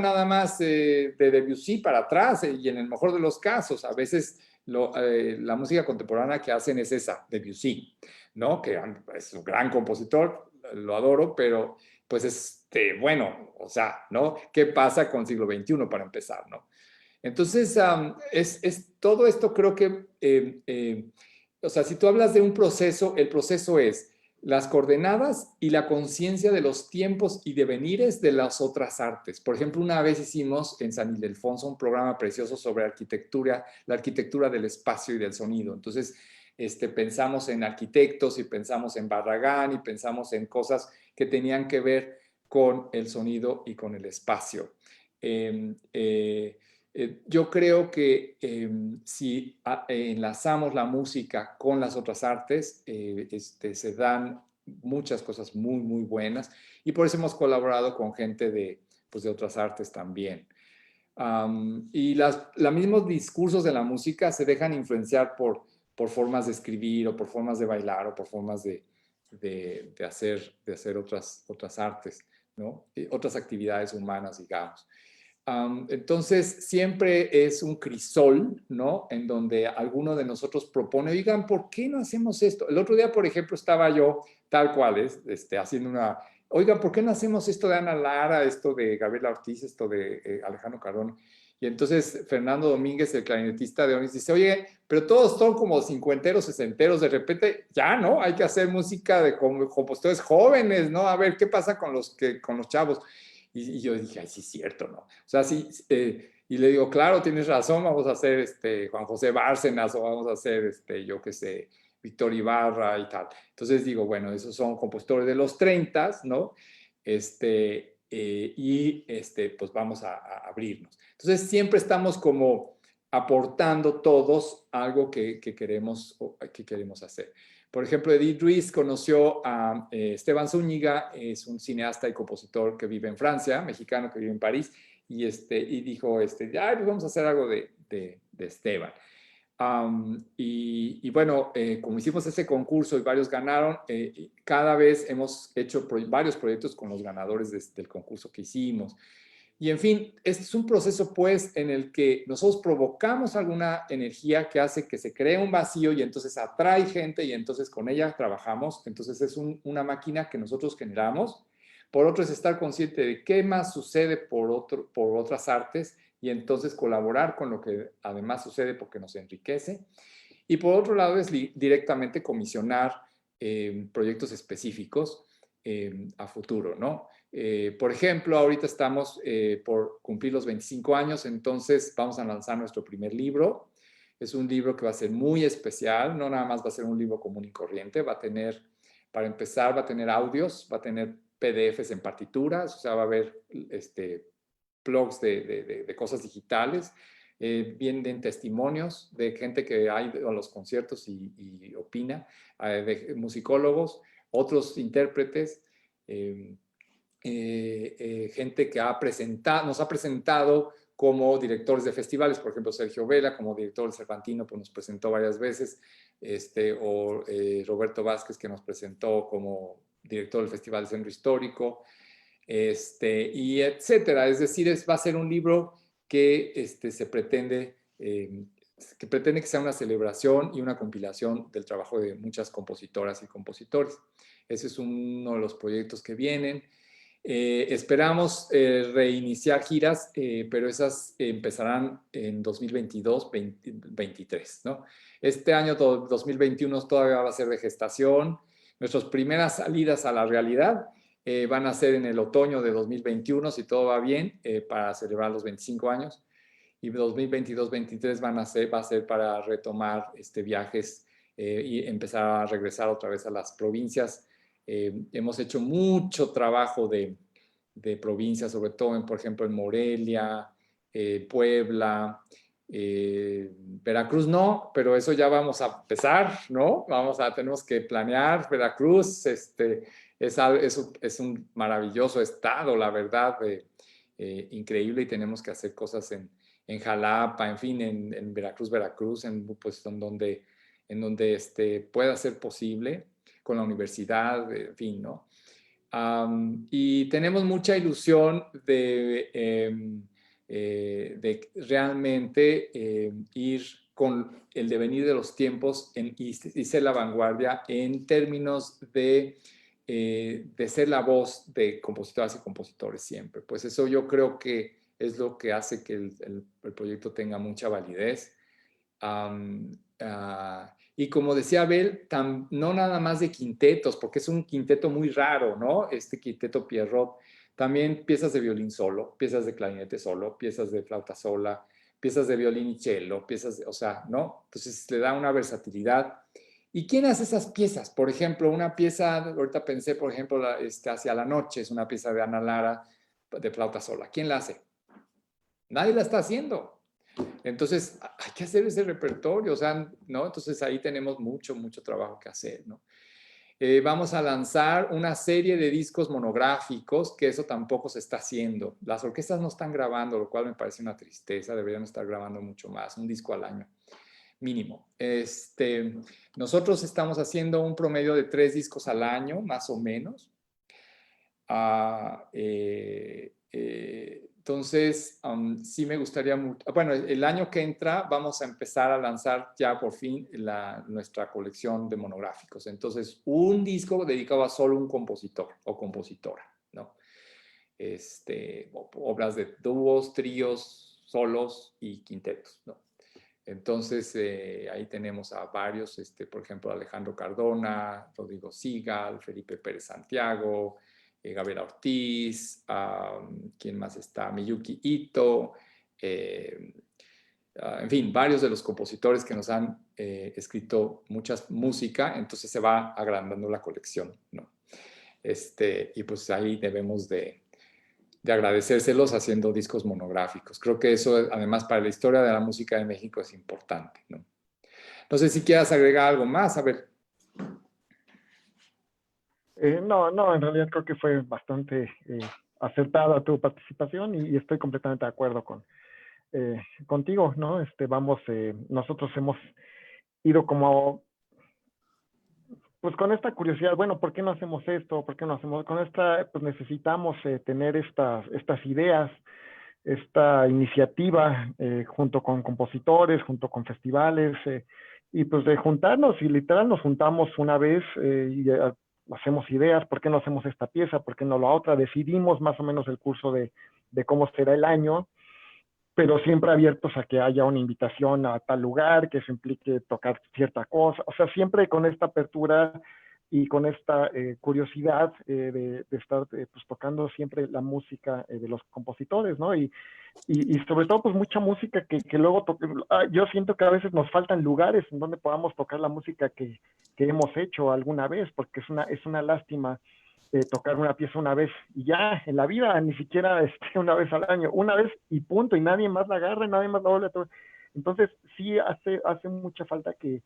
nada más de Debussy para atrás, y en el mejor de los casos, a veces la música contemporánea que hacen es esa, Debussy, ¿no? Que es un gran compositor, lo adoro, pero pues bueno, o sea, ¿no? ¿Qué pasa con siglo XXI para empezar, ¿no? Entonces, todo esto creo que, o sea, si tú hablas de un proceso, el proceso es las coordenadas y la conciencia de los tiempos y devenires de las otras artes. Por ejemplo, una vez hicimos en San Ildefonso un programa precioso sobre arquitectura, la arquitectura del espacio y del sonido. Entonces, pensamos en arquitectos y pensamos en Barragán y pensamos en cosas que tenían que ver con el sonido y con el espacio. Yo creo que si enlazamos la música con las otras artes, se dan muchas cosas muy, muy buenas, y por eso hemos colaborado con gente pues de otras artes también. Y los mismos discursos de la música se dejan influenciar por formas de escribir o por formas de bailar o por formas de hacer otras artes, ¿no? Otras actividades humanas, digamos. Entonces, siempre es un crisol, ¿no? En donde alguno de nosotros propone, oigan, ¿por qué no hacemos esto? El otro día, por ejemplo, estaba yo, tal cual haciendo oigan, ¿por qué no hacemos esto de Ana Lara, esto de Gabriela Ortiz, esto de Alejandro Cardón? Y entonces Fernando Domínguez, el clarinetista de Onyx, dice, oye, pero todos son como cincuenteros, sesenteros, de repente, ya, ¿no? Hay que hacer música de compositores jóvenes, ¿no? A ver, ¿qué pasa con los chavos? Y yo dije, ay, sí es cierto, ¿no? O sea, sí, y le digo, claro, tienes razón, vamos a hacer Juan José Bárcenas, o vamos a hacer, yo qué sé, Víctor Ibarra y tal. Entonces digo, bueno, esos son compositores de los 30, ¿no? Pues vamos a abrirnos. Entonces siempre estamos como aportando todos algo que queremos hacer. Por ejemplo, Edith Ruiz conoció a Esteban Zúñiga, es un cineasta y compositor que vive en Francia, mexicano que vive en París, y dijo, pues vamos a hacer algo de Esteban. Y bueno, como hicimos ese concurso y varios ganaron, cada vez hemos hecho varios proyectos con los ganadores del concurso que hicimos. Y en fin, este es un proceso pues en el que nosotros provocamos alguna energía que hace que se cree un vacío y entonces atrae gente y entonces con ella trabajamos. Entonces es una máquina que nosotros generamos. Por otro es estar consciente de qué más sucede por otras artes y entonces colaborar con lo que además sucede porque nos enriquece. Y por otro lado es directamente comisionar proyectos específicos a futuro, ¿no? Por ejemplo, ahorita estamos por cumplir los 25 años, entonces vamos a lanzar nuestro primer libro. Es un libro que va a ser muy especial, no nada más va a ser un libro común y corriente, para empezar, va a tener audios, va a tener PDFs en partituras, o sea, va a haber blogs de cosas digitales, vienen testimonios de gente que ha ido a los conciertos y opina, de musicólogos, otros intérpretes, gente que nos ha presentado como directores de festivales, por ejemplo, Sergio Vela, como director del Cervantino, pues nos presentó varias veces, o Roberto Vázquez, que nos presentó como director del Festival de Centro Histórico, y etcétera. Es decir, va a ser un libro que se pretende que sea una celebración y una compilación del trabajo de muchas compositoras y compositores. Ese es uno de los proyectos que vienen. Esperamos reiniciar giras, pero esas empezarán en 2022-2023, ¿no? Este año 2021 todavía va a ser de gestación. Nuestras primeras salidas a la realidad van a ser en el otoño de 2021, si todo va bien, para celebrar los 25 años. Y 2022-2023 va a ser para retomar viajes y empezar a regresar otra vez a las provincias. Hemos hecho mucho trabajo de provincias, sobre todo, por ejemplo, en Morelia, Puebla, Veracruz no, pero eso ya vamos a empezar, ¿no? Tenemos que planear. Veracruz es un maravilloso estado, la verdad, increíble, y tenemos que hacer cosas en Jalapa, en fin, en Veracruz, pues, en donde pueda ser posible, con la universidad, en fin, ¿no? Y tenemos mucha ilusión de realmente ir con el devenir de los tiempos y ser la vanguardia en términos de ser la voz de compositoras y compositores siempre. Pues eso yo creo que es lo que hace que el proyecto tenga mucha validez. Y como decía Abel, no nada más de quintetos, porque es un quinteto muy raro, ¿no? Este quinteto Pierrot. También piezas de violín solo, piezas de clarinete solo, piezas de flauta sola, piezas de violín y cello, o sea, ¿no? Entonces le da una versatilidad. ¿Y quién hace esas piezas? Por ejemplo, una pieza, ahorita pensé, por ejemplo, Hacia la noche, es una pieza de Ana Lara de flauta sola. ¿Quién la hace? Nadie la está haciendo. Entonces, hay que hacer ese repertorio, o sea, ¿no? Entonces, ahí tenemos mucho trabajo que hacer, ¿no? Vamos a lanzar una serie de discos monográficos, que eso tampoco se está haciendo. Las orquestas no están grabando, lo cual me parece una tristeza. Deberían estar grabando mucho más, un disco al año, mínimo. Nosotros estamos haciendo un promedio de 3 discos al año, más o menos. Entonces, sí me gustaría mucho. Bueno, el año que entra vamos a empezar a lanzar ya por fin nuestra colección de monográficos. Entonces, un disco dedicado a solo un compositor o compositora, ¿no? Obras de dúos, tríos, solos y quintetos, ¿no? Entonces, ahí tenemos a varios, por ejemplo, Alejandro Cardona, Rodrigo Sigal, Felipe Pérez Santiago, Gabriela Ortiz, ¿quién más está? Miyuki Ito, en fin, varios de los compositores que nos han escrito mucha música. Entonces se va agrandando la colección, ¿no? Y pues ahí debemos de agradecérselos haciendo discos monográficos. Creo que eso, además, para la historia de la música de México es importante, ¿no? No sé si quieras agregar algo más, a ver. No, en realidad creo que fue bastante acertada tu participación y estoy completamente de acuerdo contigo, ¿no? Nosotros hemos ido como, pues con esta curiosidad, bueno, ¿por qué no hacemos esto? ¿Por qué no hacemos? Con esta, pues necesitamos tener estas ideas, esta iniciativa junto con compositores, junto con festivales, y pues de juntarnos, y literal nos juntamos una vez y hacemos ideas. ¿Por qué no hacemos esta pieza? ¿Por qué no la otra? Decidimos más o menos el curso de cómo será el año, pero siempre abiertos a que haya una invitación a tal lugar, que eso implique tocar cierta cosa, o sea, siempre con esta apertura y con esta curiosidad de estar pues tocando siempre la música de los compositores, ¿no? Y sobre todo pues mucha música que luego yo siento que a veces nos faltan lugares en donde podamos tocar la música que hemos hecho alguna vez, porque es una lástima tocar una pieza una vez y ya en la vida, ni siquiera una vez al año, una vez y punto, y nadie más la agarra, nadie más la vuelve a tocar. Entonces sí hace mucha falta que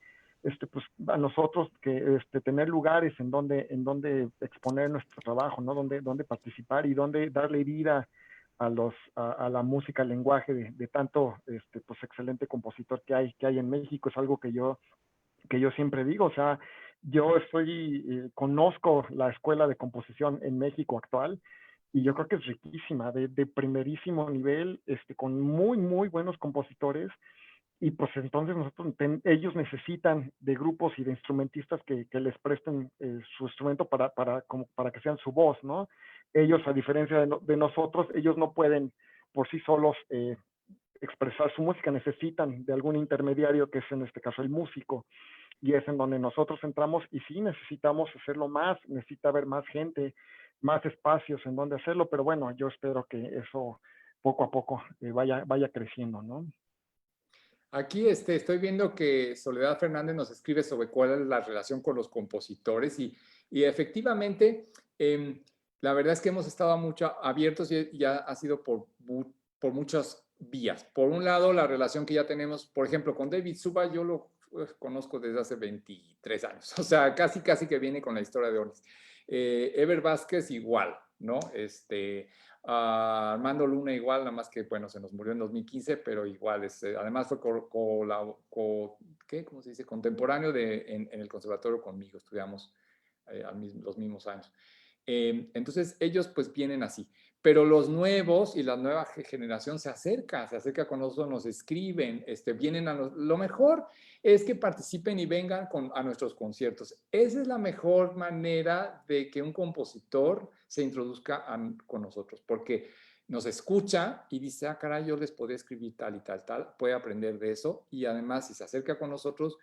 pues a nosotros que tener lugares en donde exponer nuestro trabajo, ¿no? Donde participar y donde darle vida a la música, al lenguaje de tanto pues excelente compositor que hay en México. Es algo que yo siempre digo. O sea, yo conozco la escuela de composición en México actual y yo creo que es riquísima, de primerísimo nivel, con muy, muy buenos compositores. Y pues entonces ellos necesitan de grupos y de instrumentistas que les presten su instrumento para que sean su voz, ¿no? Ellos, a diferencia de nosotros, ellos no pueden por sí solos expresar su música, necesitan de algún intermediario, que es en este caso el músico, y es en donde nosotros entramos, y sí necesitamos hacerlo más, necesita haber más gente, más espacios en donde hacerlo, pero bueno, yo espero que eso poco a poco vaya creciendo, ¿no? Aquí estoy viendo que Soledad Fernández nos escribe sobre cuál es la relación con los compositores y efectivamente, la verdad es que hemos estado mucho abiertos y ya ha sido por muchas vías. Por un lado, la relación que ya tenemos, por ejemplo, con David Suba, yo lo conozco desde hace 23 años, o sea, casi que viene con la historia de Onyx. Ever Vázquez igual, ¿no? Armando Luna igual, nada más que, bueno, se nos murió en 2015, pero igual, además fue ¿cómo se dice? Contemporáneo en el conservatorio conmigo, estudiamos los mismos años. Entonces, ellos pues vienen así. Pero los nuevos y la nueva generación se acerca con nosotros, nos escriben, vienen lo mejor es que participen y vengan a nuestros conciertos. Esa es la mejor manera de que un compositor se introduzca con nosotros, porque nos escucha y dice, ah, caray, yo les podría escribir tal y tal, puede aprender de eso, y además si se acerca con nosotros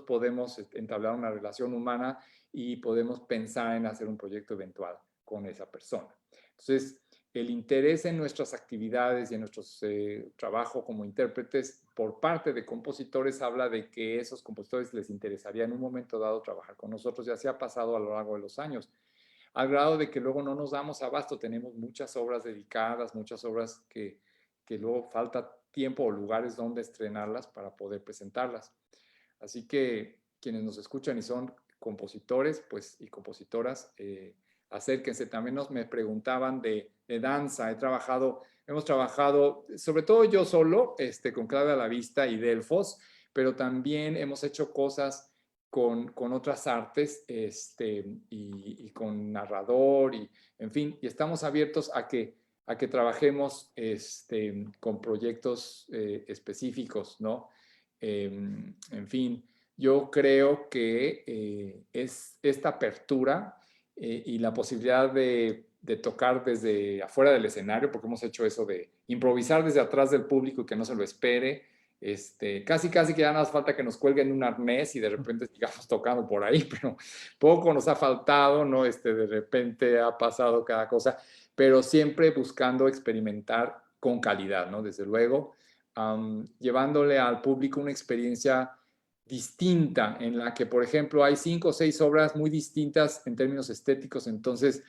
podemos entablar una relación humana y podemos pensar en hacer un proyecto eventual con esa persona. Entonces, el interés en nuestras actividades y en nuestro trabajo como intérpretes por parte de compositores habla de que esos compositores les interesaría en un momento dado trabajar con nosotros, ya se ha pasado a lo largo de los años, al grado de que luego no nos damos abasto, tenemos muchas obras dedicadas, muchas obras que luego falta tiempo o lugares donde estrenarlas para poder presentarlas. Así que quienes nos escuchan y son compositores pues, y compositoras, acérquense. También me preguntaban de danza. Hemos trabajado, sobre todo yo solo, con Claudia Lavista y Delfos, pero también hemos hecho cosas con otras artes y con narrador, y en fin, y estamos abiertos a que trabajemos con proyectos específicos, ¿no? En fin, yo creo que es esta apertura y la posibilidad de tocar desde afuera del escenario, porque hemos hecho eso de improvisar desde atrás del público y que no se lo espere. Casi que ya nada más falta que nos cuelguen un arnés y de repente sigamos tocando por ahí, pero poco nos ha faltado, ¿no? De repente ha pasado cada cosa, pero siempre buscando experimentar con calidad, ¿no? Desde luego, llevándole al público una experiencia distinta en la que, por ejemplo, hay 5 o 6 obras muy distintas en términos estéticos, entonces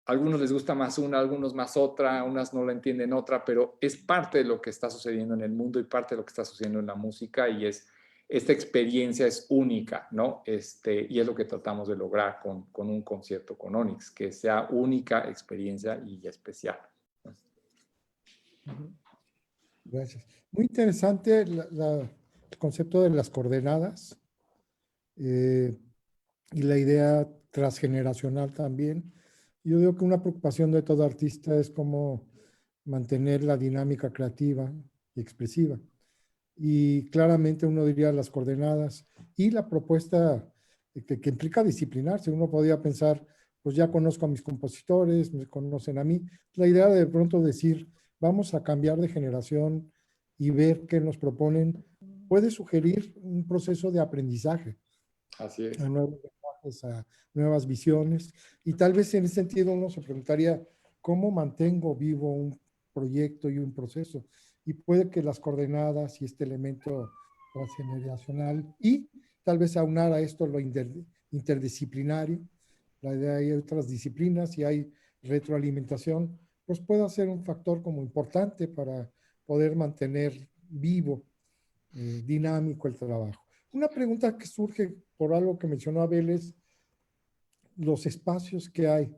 a algunos les gusta más una, a algunos más otra, unas no la entienden otra, pero es parte de lo que está sucediendo en el mundo y parte de lo que está sucediendo en la música, y esta experiencia es única, ¿no? Y es lo que tratamos de lograr con un concierto con Onyx, que sea única experiencia y especial. Gracias. Muy interesante el concepto de las coordenadas y la idea transgeneracional también. Yo digo que una preocupación de todo artista es cómo mantener la dinámica creativa y expresiva. Y claramente uno diría las coordenadas y la propuesta que implica disciplinarse. Uno podría pensar, pues ya conozco a mis compositores, me conocen a mí. La idea de pronto decir, vamos a cambiar de generación y ver qué nos proponen, puede sugerir un proceso de aprendizaje. Así es. A nuevos lenguajes, a nuevas visiones. Y tal vez en ese sentido uno se preguntaría, ¿cómo mantengo vivo un proyecto y un proceso? Y puede que las coordenadas y este elemento transgeneracional y tal vez aunar a esto lo interdisciplinario, la idea hay otras disciplinas y hay retroalimentación, pues puede ser un factor como importante para poder mantener vivo, dinámico el trabajo. Una pregunta que surge por algo que mencionó Abel es los espacios que hay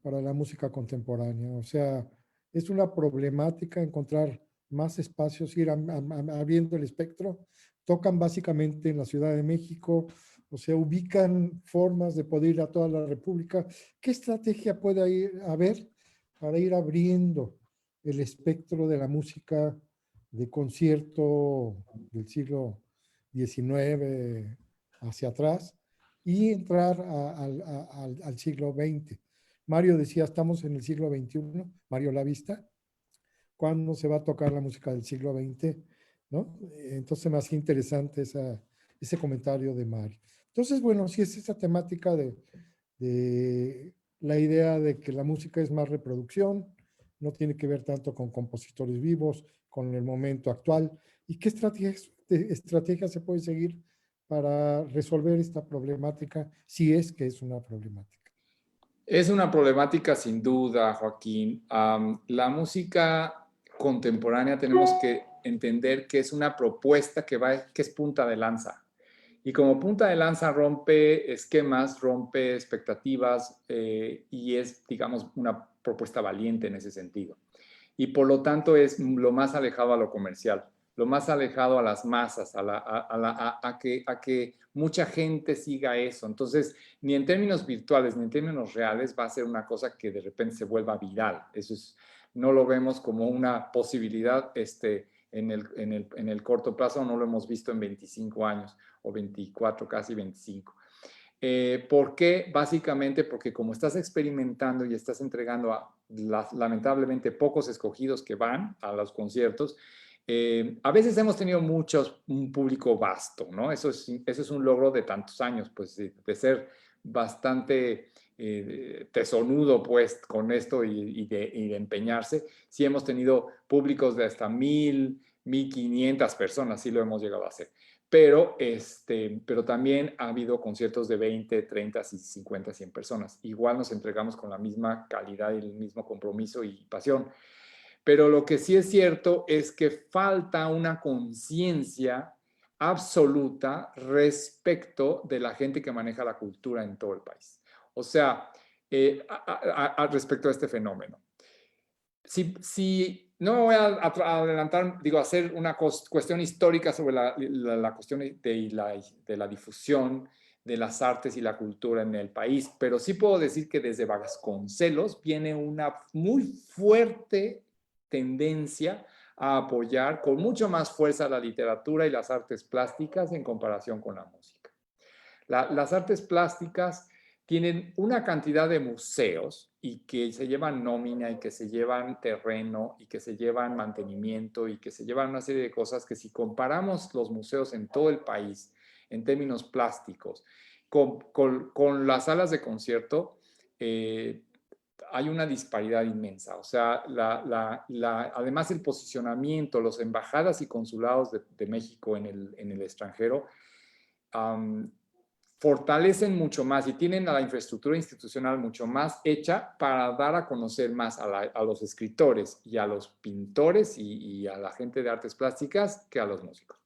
para la música contemporánea. O sea, es una problemática encontrar más espacios, ir abriendo el espectro. Tocan básicamente en la Ciudad de México, o sea, ubican formas de poder ir a toda la República. ¿Qué estrategia puede haber para ir abriendo el espectro de la música de concierto del siglo XIX hacia atrás y entrar al siglo XX. Mario decía, estamos en el siglo XXI, Mario Lavista, ¿cuándo se va a tocar la música del siglo XX? ¿No? Entonces me hacía interesante ese comentario de Mario. Entonces, bueno, sí es esa temática de la idea de que la música es más reproducción, no tiene que ver tanto con compositores vivos, con el momento actual, y qué estrategias se puede seguir para resolver esta problemática, si es que es una problemática. Es una problemática sin duda, Joaquín. La música contemporánea tenemos que entender que es una propuesta que es punta de lanza. Y como punta de lanza rompe esquemas, rompe expectativas y es, digamos, una propuesta valiente en ese sentido. Y por lo tanto es lo más alejado a lo comercial, lo más alejado a las masas, a que mucha gente siga eso. Entonces, ni en términos virtuales ni en términos reales va a ser una cosa que de repente se vuelva viral. Eso es, no lo vemos como una posibilidad en el corto plazo, no lo hemos visto en 25 años o 24, casi 25. ¿Por qué? Básicamente porque como estás experimentando y estás entregando a lamentablemente pocos escogidos que van a los conciertos, a veces hemos tenido un público vasto, ¿no? Eso es un logro de tantos años, pues de ser bastante tesonudo pues con esto y de empeñarse. Sí hemos tenido públicos de hasta 1,500 personas, sí lo hemos llegado a hacer. Pero también ha habido conciertos de 20, 30, 50, 100 personas. Igual nos entregamos con la misma calidad y el mismo compromiso y pasión. Pero lo que sí es cierto es que falta una conciencia absoluta respecto de la gente que maneja la cultura en todo el país. O sea, respecto a este fenómeno. Si no me voy a adelantar, digo, hacer una cuestión histórica sobre la cuestión de la difusión de las artes y la cultura en el país, pero sí puedo decir que desde Vasconcelos viene una muy fuerte tendencia a apoyar con mucho más fuerza la literatura y las artes plásticas en comparación con la música. Las artes plásticas tienen una cantidad de museos y que se llevan nómina y que se llevan terreno y que se llevan mantenimiento y que se llevan una serie de cosas que si comparamos los museos en todo el país en términos plásticos con las salas de concierto, hay una disparidad inmensa. O sea, además el posicionamiento, las embajadas y consulados de México en el extranjero, fortalecen mucho más y tienen a la infraestructura institucional mucho más hecha para dar a conocer más a los escritores y a los pintores y a la gente de artes plásticas que a los músicos.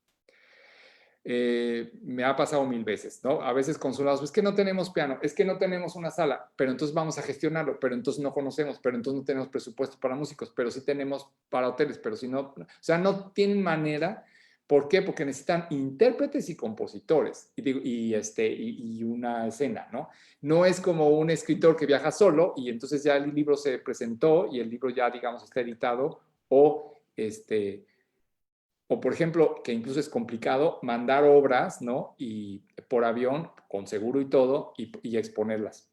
Me ha pasado 1000 veces, ¿no? A veces consulados, es que no tenemos piano, es que no tenemos una sala, pero entonces vamos a gestionarlo, pero entonces no conocemos, pero entonces no tenemos presupuesto para músicos, pero sí tenemos para hoteles, pero si no, o sea, no tienen manera. ¿Por qué? Porque necesitan intérpretes y compositores y una escena, ¿no? No es como un escritor que viaja solo y entonces ya el libro se presentó y el libro ya, digamos, está editado o por ejemplo, que incluso es complicado mandar obras, ¿no? Y por avión, con seguro y todo, y exponerlas.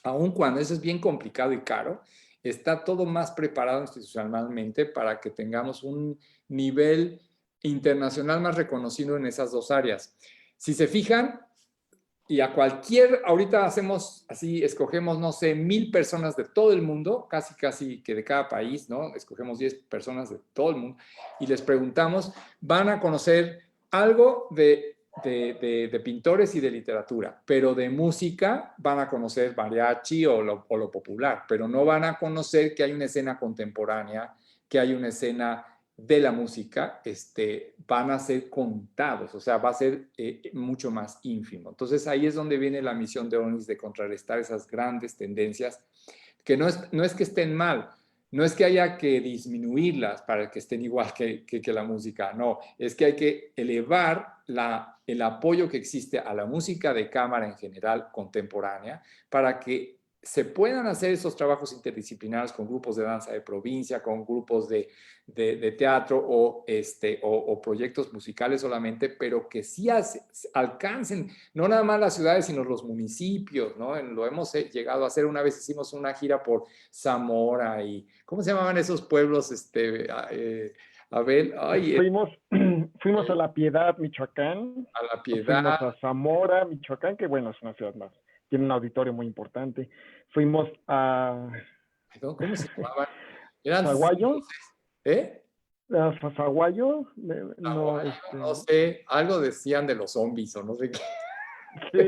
Aun cuando eso es bien complicado y caro, está todo más preparado institucionalmente para que tengamos un nivel internacional más reconocido en esas dos áreas. Si se fijan, y a ahorita hacemos así, escogemos, no sé, 1000 personas de todo el mundo, casi que de cada país, ¿no? Escogemos 10 personas de todo el mundo y les preguntamos, van a conocer algo de pintores y de literatura, pero de música van a conocer mariachi o lo popular, pero no van a conocer que hay una escena contemporánea, que hay una escena de la música, van a ser contados, o sea, va a ser mucho más ínfimo. Entonces ahí es donde viene la misión de ONIX de contrarrestar esas grandes tendencias, que no es que estén mal, no es que haya que disminuirlas para que estén igual que la música, no, es que hay que elevar el apoyo que existe a la música de cámara en general contemporánea para que se puedan hacer esos trabajos interdisciplinarios con grupos de danza de provincia, con grupos de teatro o proyectos musicales solamente, pero que sí alcancen no nada más las ciudades, sino los municipios, ¿no? Lo hemos llegado a hacer. Una vez hicimos una gira por Zamora y, ¿cómo se llamaban esos pueblos? Abel, ay, Fuimos a La Piedad, Michoacán. a La Fuimos Piedad. a Zamora, Michoacán, que bueno, es una ciudad más. Tiene un auditorio muy importante. Fuimos a ¿Cómo se llamaban? Eran Zaguayo. ¿Eh? A Zaguayo. No, no sé, algo decían de los zombies o no sé qué. Sí,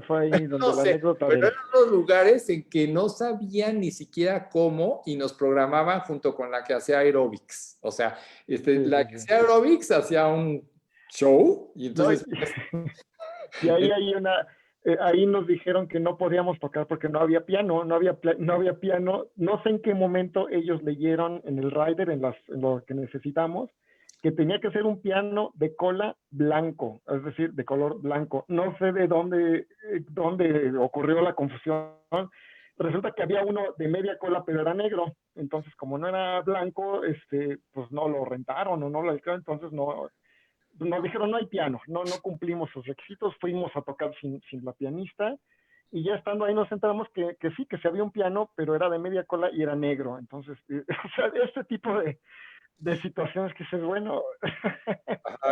fue ahí donde No la sé, anécdota pero de... eran los lugares en que no sabían ni siquiera cómo y nos programaban junto con la que hacía aerobics. O sea, la que hacía aerobics hacía un show y entonces... Y ahí hay ahí nos dijeron que no podíamos tocar porque no había piano, no había piano. No sé en qué momento ellos leyeron en el rider, en lo que necesitamos, que tenía que ser un piano de cola blanco, es decir, de color blanco. No sé de dónde ocurrió la confusión. Resulta que había uno de media cola, pero era negro. Entonces, como no era blanco, pues no lo rentaron o no lo alquilaron, entonces no... Nos dijeron no hay piano, no cumplimos sus requisitos, fuimos a tocar sin la pianista y ya estando ahí nos enteramos que sí, que se había un piano, pero era de media cola y era negro. Entonces, o sea, este tipo de situaciones que dices, bueno,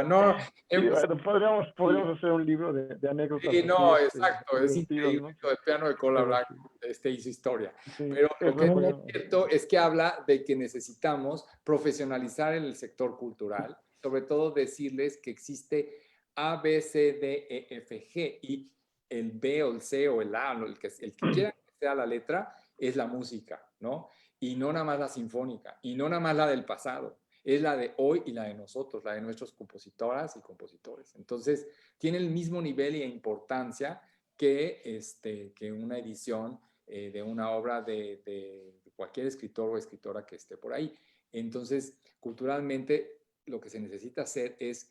no, sí, bueno, podríamos hacer un libro de anécdotas. Sí, no, así, exacto, es increíble, ¿no? El piano de cola blanca hizo historia. Sí, pero lo que muy... es cierto es que habla de que necesitamos profesionalizar el sector cultural, sobre todo decirles que existe A, B, C, D, E, F, G y el B o el C o el A, el que quiera que sea la letra, es la música, ¿no? Y no nada más la sinfónica, y no nada más la del pasado, es la de hoy y la de nosotros, la de nuestros compositoras y compositores. Entonces, tiene el mismo nivel e importancia que una edición de una obra de cualquier escritor o escritora que esté por ahí. Entonces, culturalmente, lo que se necesita hacer es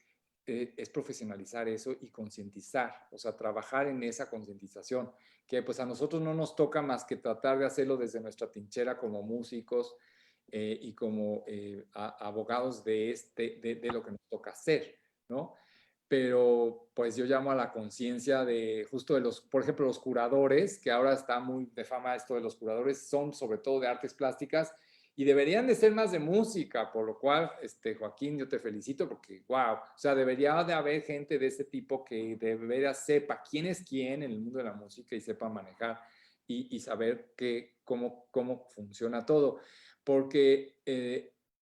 profesionalizar eso y concientizar, o sea, trabajar en esa concientización, que pues a nosotros no nos toca más que tratar de hacerlo desde nuestra trinchera como músicos y como abogados de lo que nos toca hacer, ¿no? Pero pues yo llamo a la conciencia de justo de por ejemplo, los curadores, que ahora está muy de fama esto de los curadores, son sobre todo de artes plásticas y deberían de ser más de música, por lo cual, Joaquín, yo te felicito porque, wow, o sea, debería de haber gente de este tipo que de veras sepa quién es quién en el mundo de la música y sepa manejar y saber cómo funciona todo, porque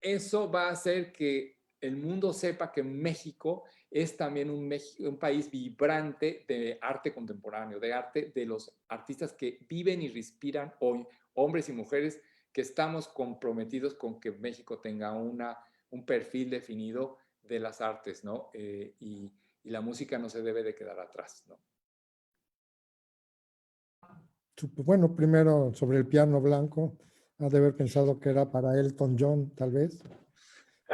eso va a hacer que el mundo sepa que México es también un país vibrante de arte contemporáneo, de arte de los artistas que viven y respiran hoy, hombres y mujeres, que estamos comprometidos con que México tenga un perfil definido de las artes, ¿no? Y la música no se debe de quedar atrás, ¿no? Bueno, primero sobre el piano blanco, ha de haber pensado que era para Elton John, tal vez.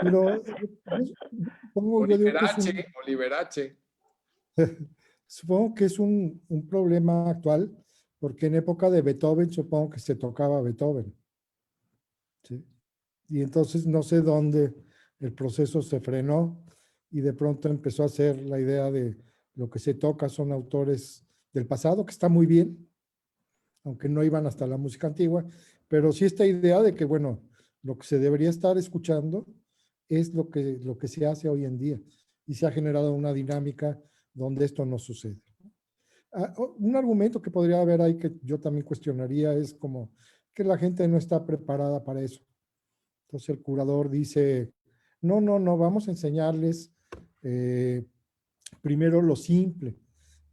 Pero yo digo que es Oliver H. Supongo que es un problema actual, porque en época de Beethoven supongo que se tocaba Beethoven. ¿Sí? Y entonces no sé dónde el proceso se frenó y de pronto empezó a hacer la idea de lo que se toca son autores del pasado, que está muy bien, aunque no iban hasta la música antigua, pero sí esta idea de que, bueno, lo que se debería estar escuchando es lo que se hace hoy en día y se ha generado una dinámica donde esto no sucede. Un argumento que podría haber ahí que yo también cuestionaría es como que la gente no está preparada para eso. Entonces el curador dice, no, vamos a enseñarles primero lo simple.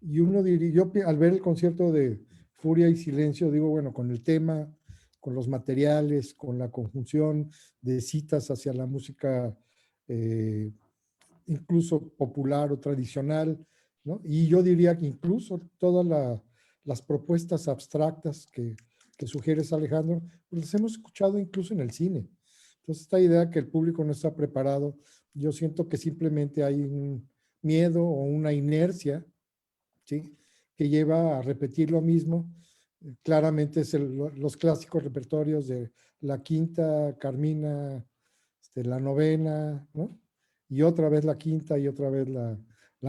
Y uno diría, yo al ver el concierto de Furia y Silencio, digo, bueno, con el tema, con los materiales, con la conjunción de citas hacia la música incluso popular o tradicional, ¿no? Y yo diría que incluso todas las propuestas abstractas que sugieres, Alejandro, pues las hemos escuchado incluso en el cine. Entonces, esta idea que el público no está preparado, yo siento que simplemente hay un miedo o una inercia, ¿sí?, que lleva a repetir lo mismo claramente es los clásicos repertorios de la quinta, Carmina, la novena, ¿no? Y otra vez la quinta y otra vez la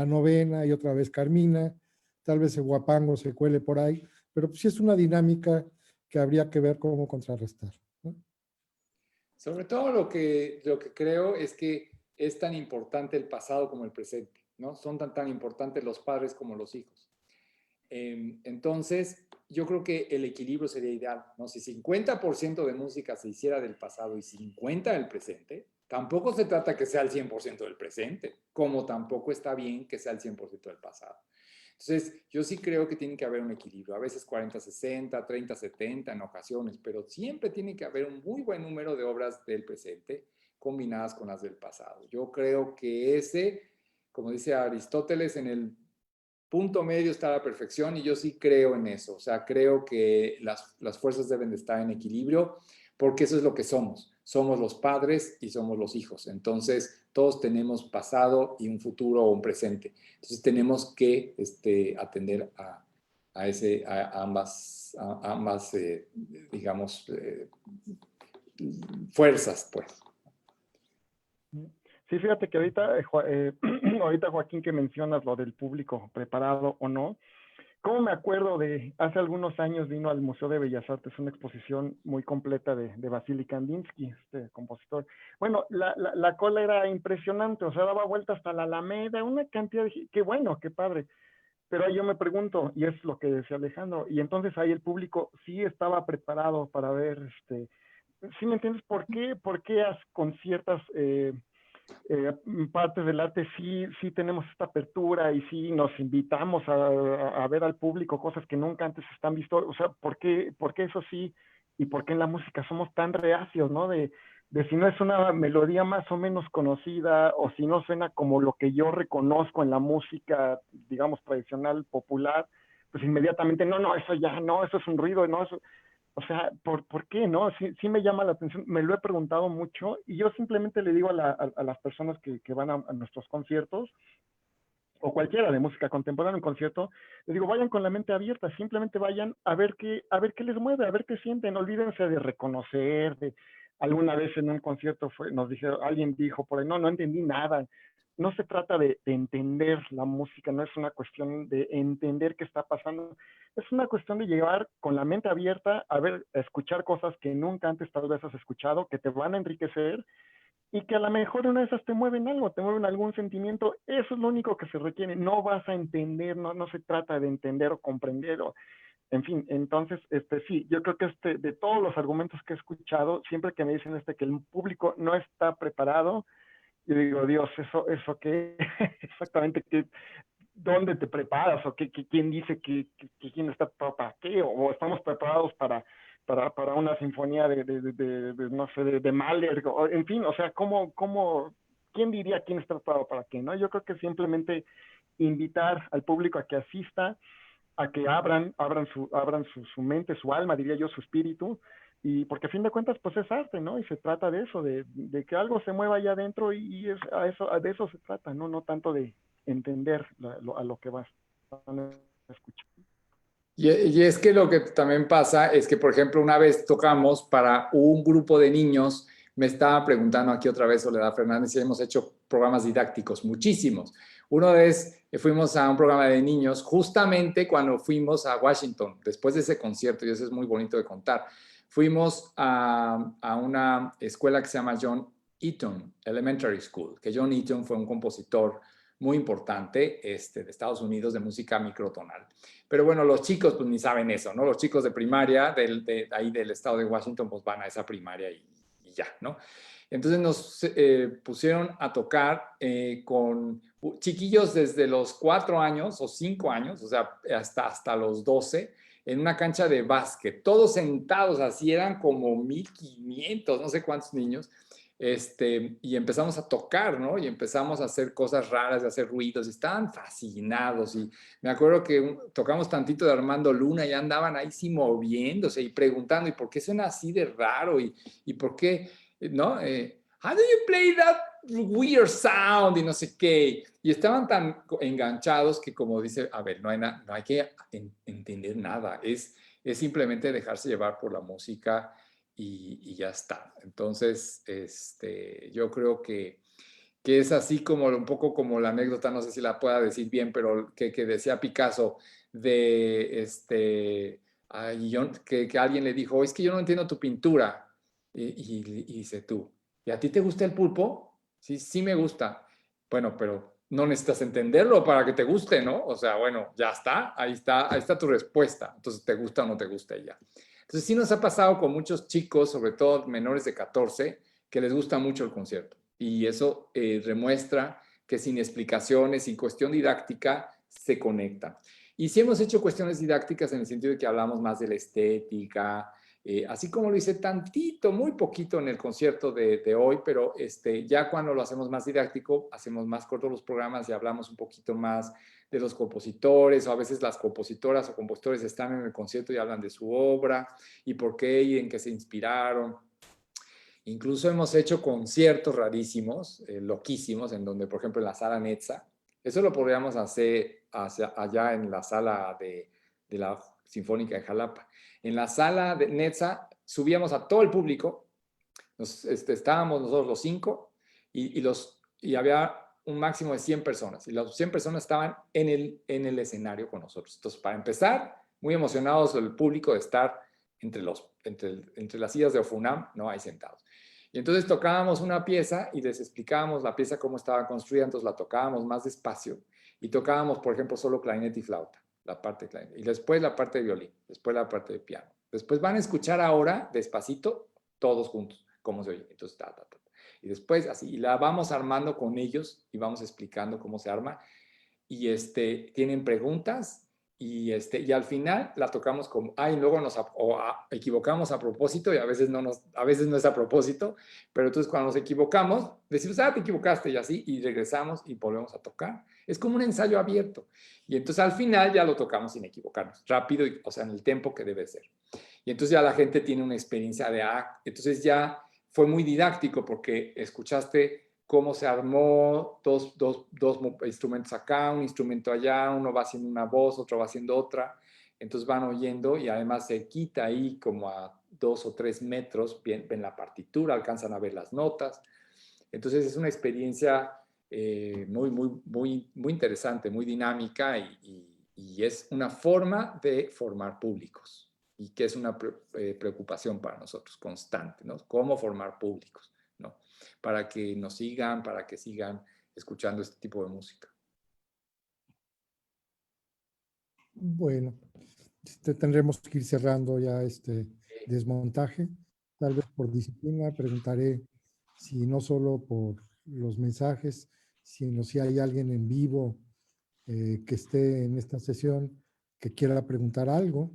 novena y otra vez Carmina. Tal vez el guapango se cuele por ahí, pero pues sí es una dinámica que habría que ver cómo contrarrestar, ¿no? Sobre todo lo que creo es que es tan importante el pasado como el presente, ¿no? Son tan importantes los padres como los hijos. Entonces, yo creo que el equilibrio sería ideal, ¿no? Si 50% de música se hiciera del pasado y 50% del presente, tampoco se trata que sea el 100% del presente, como tampoco está bien que sea el 100% del pasado. Entonces, yo sí creo que tiene que haber un equilibrio, a veces 40-60, 30-70 en ocasiones, pero siempre tiene que haber un muy buen número de obras del presente combinadas con las del pasado. Yo creo que ese, como dice Aristóteles, en el punto medio está la perfección y yo sí creo en eso. O sea, creo que las fuerzas deben de estar en equilibrio porque eso es lo que somos. Somos los padres y somos los hijos. Entonces, todos tenemos pasado y un futuro o un presente. Entonces, tenemos que atender a ambas digamos, fuerzas, pues. Sí, fíjate que ahorita, ahorita Joaquín, que mencionas lo del público preparado o no, ¿cómo me acuerdo de hace algunos años vino al Museo de Bellas Artes una exposición muy completa de Vasily Kandinsky, este compositor? Bueno, la cola era impresionante, o sea, daba vuelta hasta la Alameda, una cantidad de... Qué bueno, qué padre. Pero ahí yo me pregunto, y es lo que decía Alejandro, y entonces ahí el público sí estaba preparado para ver, ¿sí me entiendes? ¿Por qué con ciertas... partes del arte sí tenemos esta apertura y sí nos invitamos a ver al público cosas que nunca antes están visto? O sea, ¿por qué eso sí y por qué en la música somos tan reacios, ¿no? De si no es una melodía más o menos conocida o si no suena como lo que yo reconozco en la música, digamos, tradicional, popular, pues inmediatamente, no, eso ya, no, eso es un ruido, no, eso... O sea, ¿por qué no? Sí me llama la atención, me lo he preguntado mucho y yo simplemente le digo a las personas que van a nuestros conciertos o cualquiera de música contemporánea en concierto, les digo, vayan con la mente abierta, simplemente vayan a ver qué les mueve, a ver qué sienten, olvídense de reconocer, de alguna vez en un concierto alguien dijo por ahí, no entendí nada. No se trata de entender la música, no es una cuestión de entender qué está pasando, es una cuestión de llevar con la mente abierta a escuchar cosas que nunca antes tal vez has escuchado, que te van a enriquecer y que a lo mejor una de esas te mueven algo, te mueven algún sentimiento. Eso es lo único que se requiere. No vas a entender, no se trata de entender o comprender, en fin. Entonces, sí, yo creo que de todos los argumentos que he escuchado, siempre que me dicen que el público no está preparado, yo digo, Dios, ¿eso qué? Exactamente, ¿dónde te preparas? ¿O quién dice que quién está preparado para qué? ¿O estamos preparados para una sinfonía no sé, de Mahler? En fin, o sea, ¿quién diría quién está preparado para qué? ¿No? Yo creo que simplemente invitar al público a que asista, a que abran su mente, su alma, diría yo, su espíritu, y porque a fin de cuentas pues es arte, ¿no? Y se trata de eso, de que algo se mueva allá adentro y de eso se trata, no tanto de entender a lo que vas a escuchar. Y es que lo que también pasa es que, por ejemplo, una vez tocamos para un grupo de niños, me estaba preguntando aquí otra vez Soledad Fernández si hemos hecho programas didácticos, muchísimos. Una vez fuimos a un programa de niños justamente cuando fuimos a Washington, después de ese concierto, y eso es muy bonito de contar. Fuimos a una escuela que se llama John Eaton Elementary School, que John Eaton fue un compositor muy importante de Estados Unidos de música microtonal. Pero bueno, los chicos pues ni saben eso, ¿no? Los chicos de primaria ahí del estado de Washington pues van a esa primaria y ya, ¿no? Entonces nos pusieron a tocar con chiquillos desde los 4 años o 5 años, o sea, hasta los 12, en una cancha de básquet, todos sentados así, eran como 1,500, no sé cuántos niños, y empezamos a tocar, ¿no? Y empezamos a hacer cosas raras, a hacer ruidos, y estaban fascinados. Y me acuerdo que tocamos tantito de Armando Luna y andaban ahí sí moviéndose y preguntando, ¿y por qué suena así de raro? ¿Y por qué, no? How do you play that weird sound? Y no sé qué. Y estaban tan enganchados que como dice, a ver, no hay que entender nada. es simplemente dejarse llevar por la música y ya está. Entonces, yo creo que es así como un poco como la anécdota, no sé si la pueda decir bien, pero que decía Picasso de que alguien le dijo, es que yo no entiendo tu pintura. Y dice tú, ¿y a ti te gusta el pulpo? Sí, sí me gusta. Bueno, pero no necesitas entenderlo para que te guste, ¿no? O sea, bueno, ya está, ahí está tu respuesta. Entonces, ¿te gusta o no te gusta? Y ya. Entonces, sí nos ha pasado con muchos chicos, sobre todo menores de 14, que les gusta mucho el concierto. Y eso demuestra que sin explicaciones, sin cuestión didáctica, se conectan. Y sí hemos hecho cuestiones didácticas en el sentido de que hablamos más de la estética, así como lo hice tantito, muy poquito en el concierto de hoy, pero ya cuando lo hacemos más didáctico, hacemos más cortos los programas y hablamos un poquito más de los compositores, o a veces las compositoras o compositores están en el concierto y hablan de su obra y por qué y en qué se inspiraron. Incluso hemos hecho conciertos rarísimos, loquísimos, en donde, por ejemplo, en la sala Netza, eso lo podríamos hacer allá en la sala de la Sinfónica de Jalapa. En la sala de Netza subíamos a todo el público, estábamos nosotros los 5 y había un máximo de 100 personas y las 100 personas estaban en el escenario con nosotros. Entonces, para empezar, muy emocionados el público de estar entre las sillas de Ofunam, ¿no? Ahí sentados. Y entonces tocábamos una pieza y les explicábamos la pieza cómo estaba construida, entonces la tocábamos más despacio y tocábamos, por ejemplo, solo clarinete y flauta, la parte de clarinete, y después la parte de violín, después la parte de piano. Después van a escuchar ahora, despacito, todos juntos, cómo se oye. Entonces, y después así, y la vamos armando con ellos y vamos explicando cómo se arma. Y tienen preguntas y al final la tocamos como, y luego nos equivocamos a propósito y a veces no es a propósito, pero entonces cuando nos equivocamos, decimos, te equivocaste y así, y regresamos y volvemos a tocar. Es como un ensayo abierto. Y entonces al final ya lo tocamos sin equivocarnos, rápido, o sea, en el tiempo que debe ser. Y entonces ya la gente tiene una experiencia entonces ya fue muy didáctico porque escuchaste cómo se armó dos instrumentos acá, un instrumento allá, uno va haciendo una voz, otro va haciendo otra, entonces van oyendo y además se quita ahí como a 2 o 3 metros, ven la partitura, alcanzan a ver las notas, entonces es una experiencia muy, muy, muy, muy interesante, muy dinámica y es una forma de formar públicos y que es una preocupación para nosotros constante, ¿no? Cómo formar públicos, ¿no? Para que nos sigan, para que sigan escuchando este tipo de música. Bueno, tendremos que ir cerrando ya este desmontaje. Tal vez por disciplina preguntaré si no solo por los mensajes, sino si hay alguien en vivo que esté en esta sesión que quiera preguntar algo.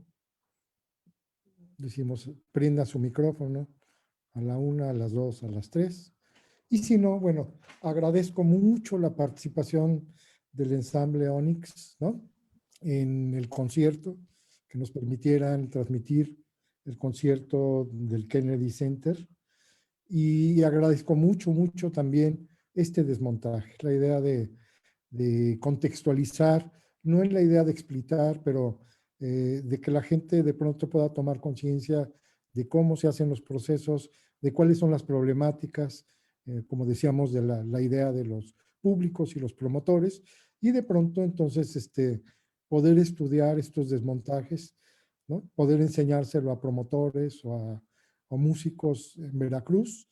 Decimos, prenda su micrófono a la 1, a las 2, a las 3. Y si no, bueno, agradezco mucho la participación del ensamble Onyx, ¿no? En el concierto, que nos permitieran transmitir el concierto del Kennedy Center. Y agradezco mucho, mucho también este desmontaje, la idea de contextualizar, no en la idea de explicar, pero de que la gente de pronto pueda tomar conciencia de cómo se hacen los procesos, de cuáles son las problemáticas, como decíamos, de la idea de los públicos y los promotores, y de pronto entonces poder estudiar estos desmontajes, ¿no? Poder enseñárselo a promotores o músicos en Veracruz,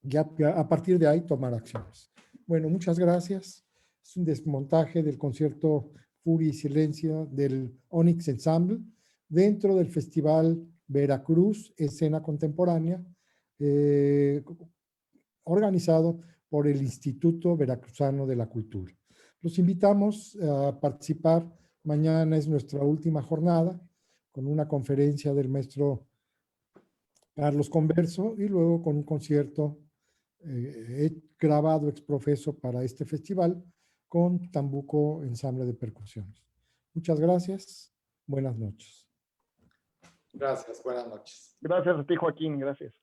y a partir de ahí tomar acciones. Bueno, muchas gracias. Es un desmontaje del concierto Furia y Silencio del Onyx Ensemble dentro del Festival Veracruz Escena Contemporánea, organizado por el Instituto Veracruzano de la Cultura. Los invitamos a participar. Mañana es nuestra última jornada con una conferencia del maestro Carlos Converso y luego con un concierto grabado ex profeso para este festival con Tambuco Ensamble de Percusiones. Muchas gracias. Buenas noches. Gracias, buenas noches. Gracias a ti, Joaquín, gracias.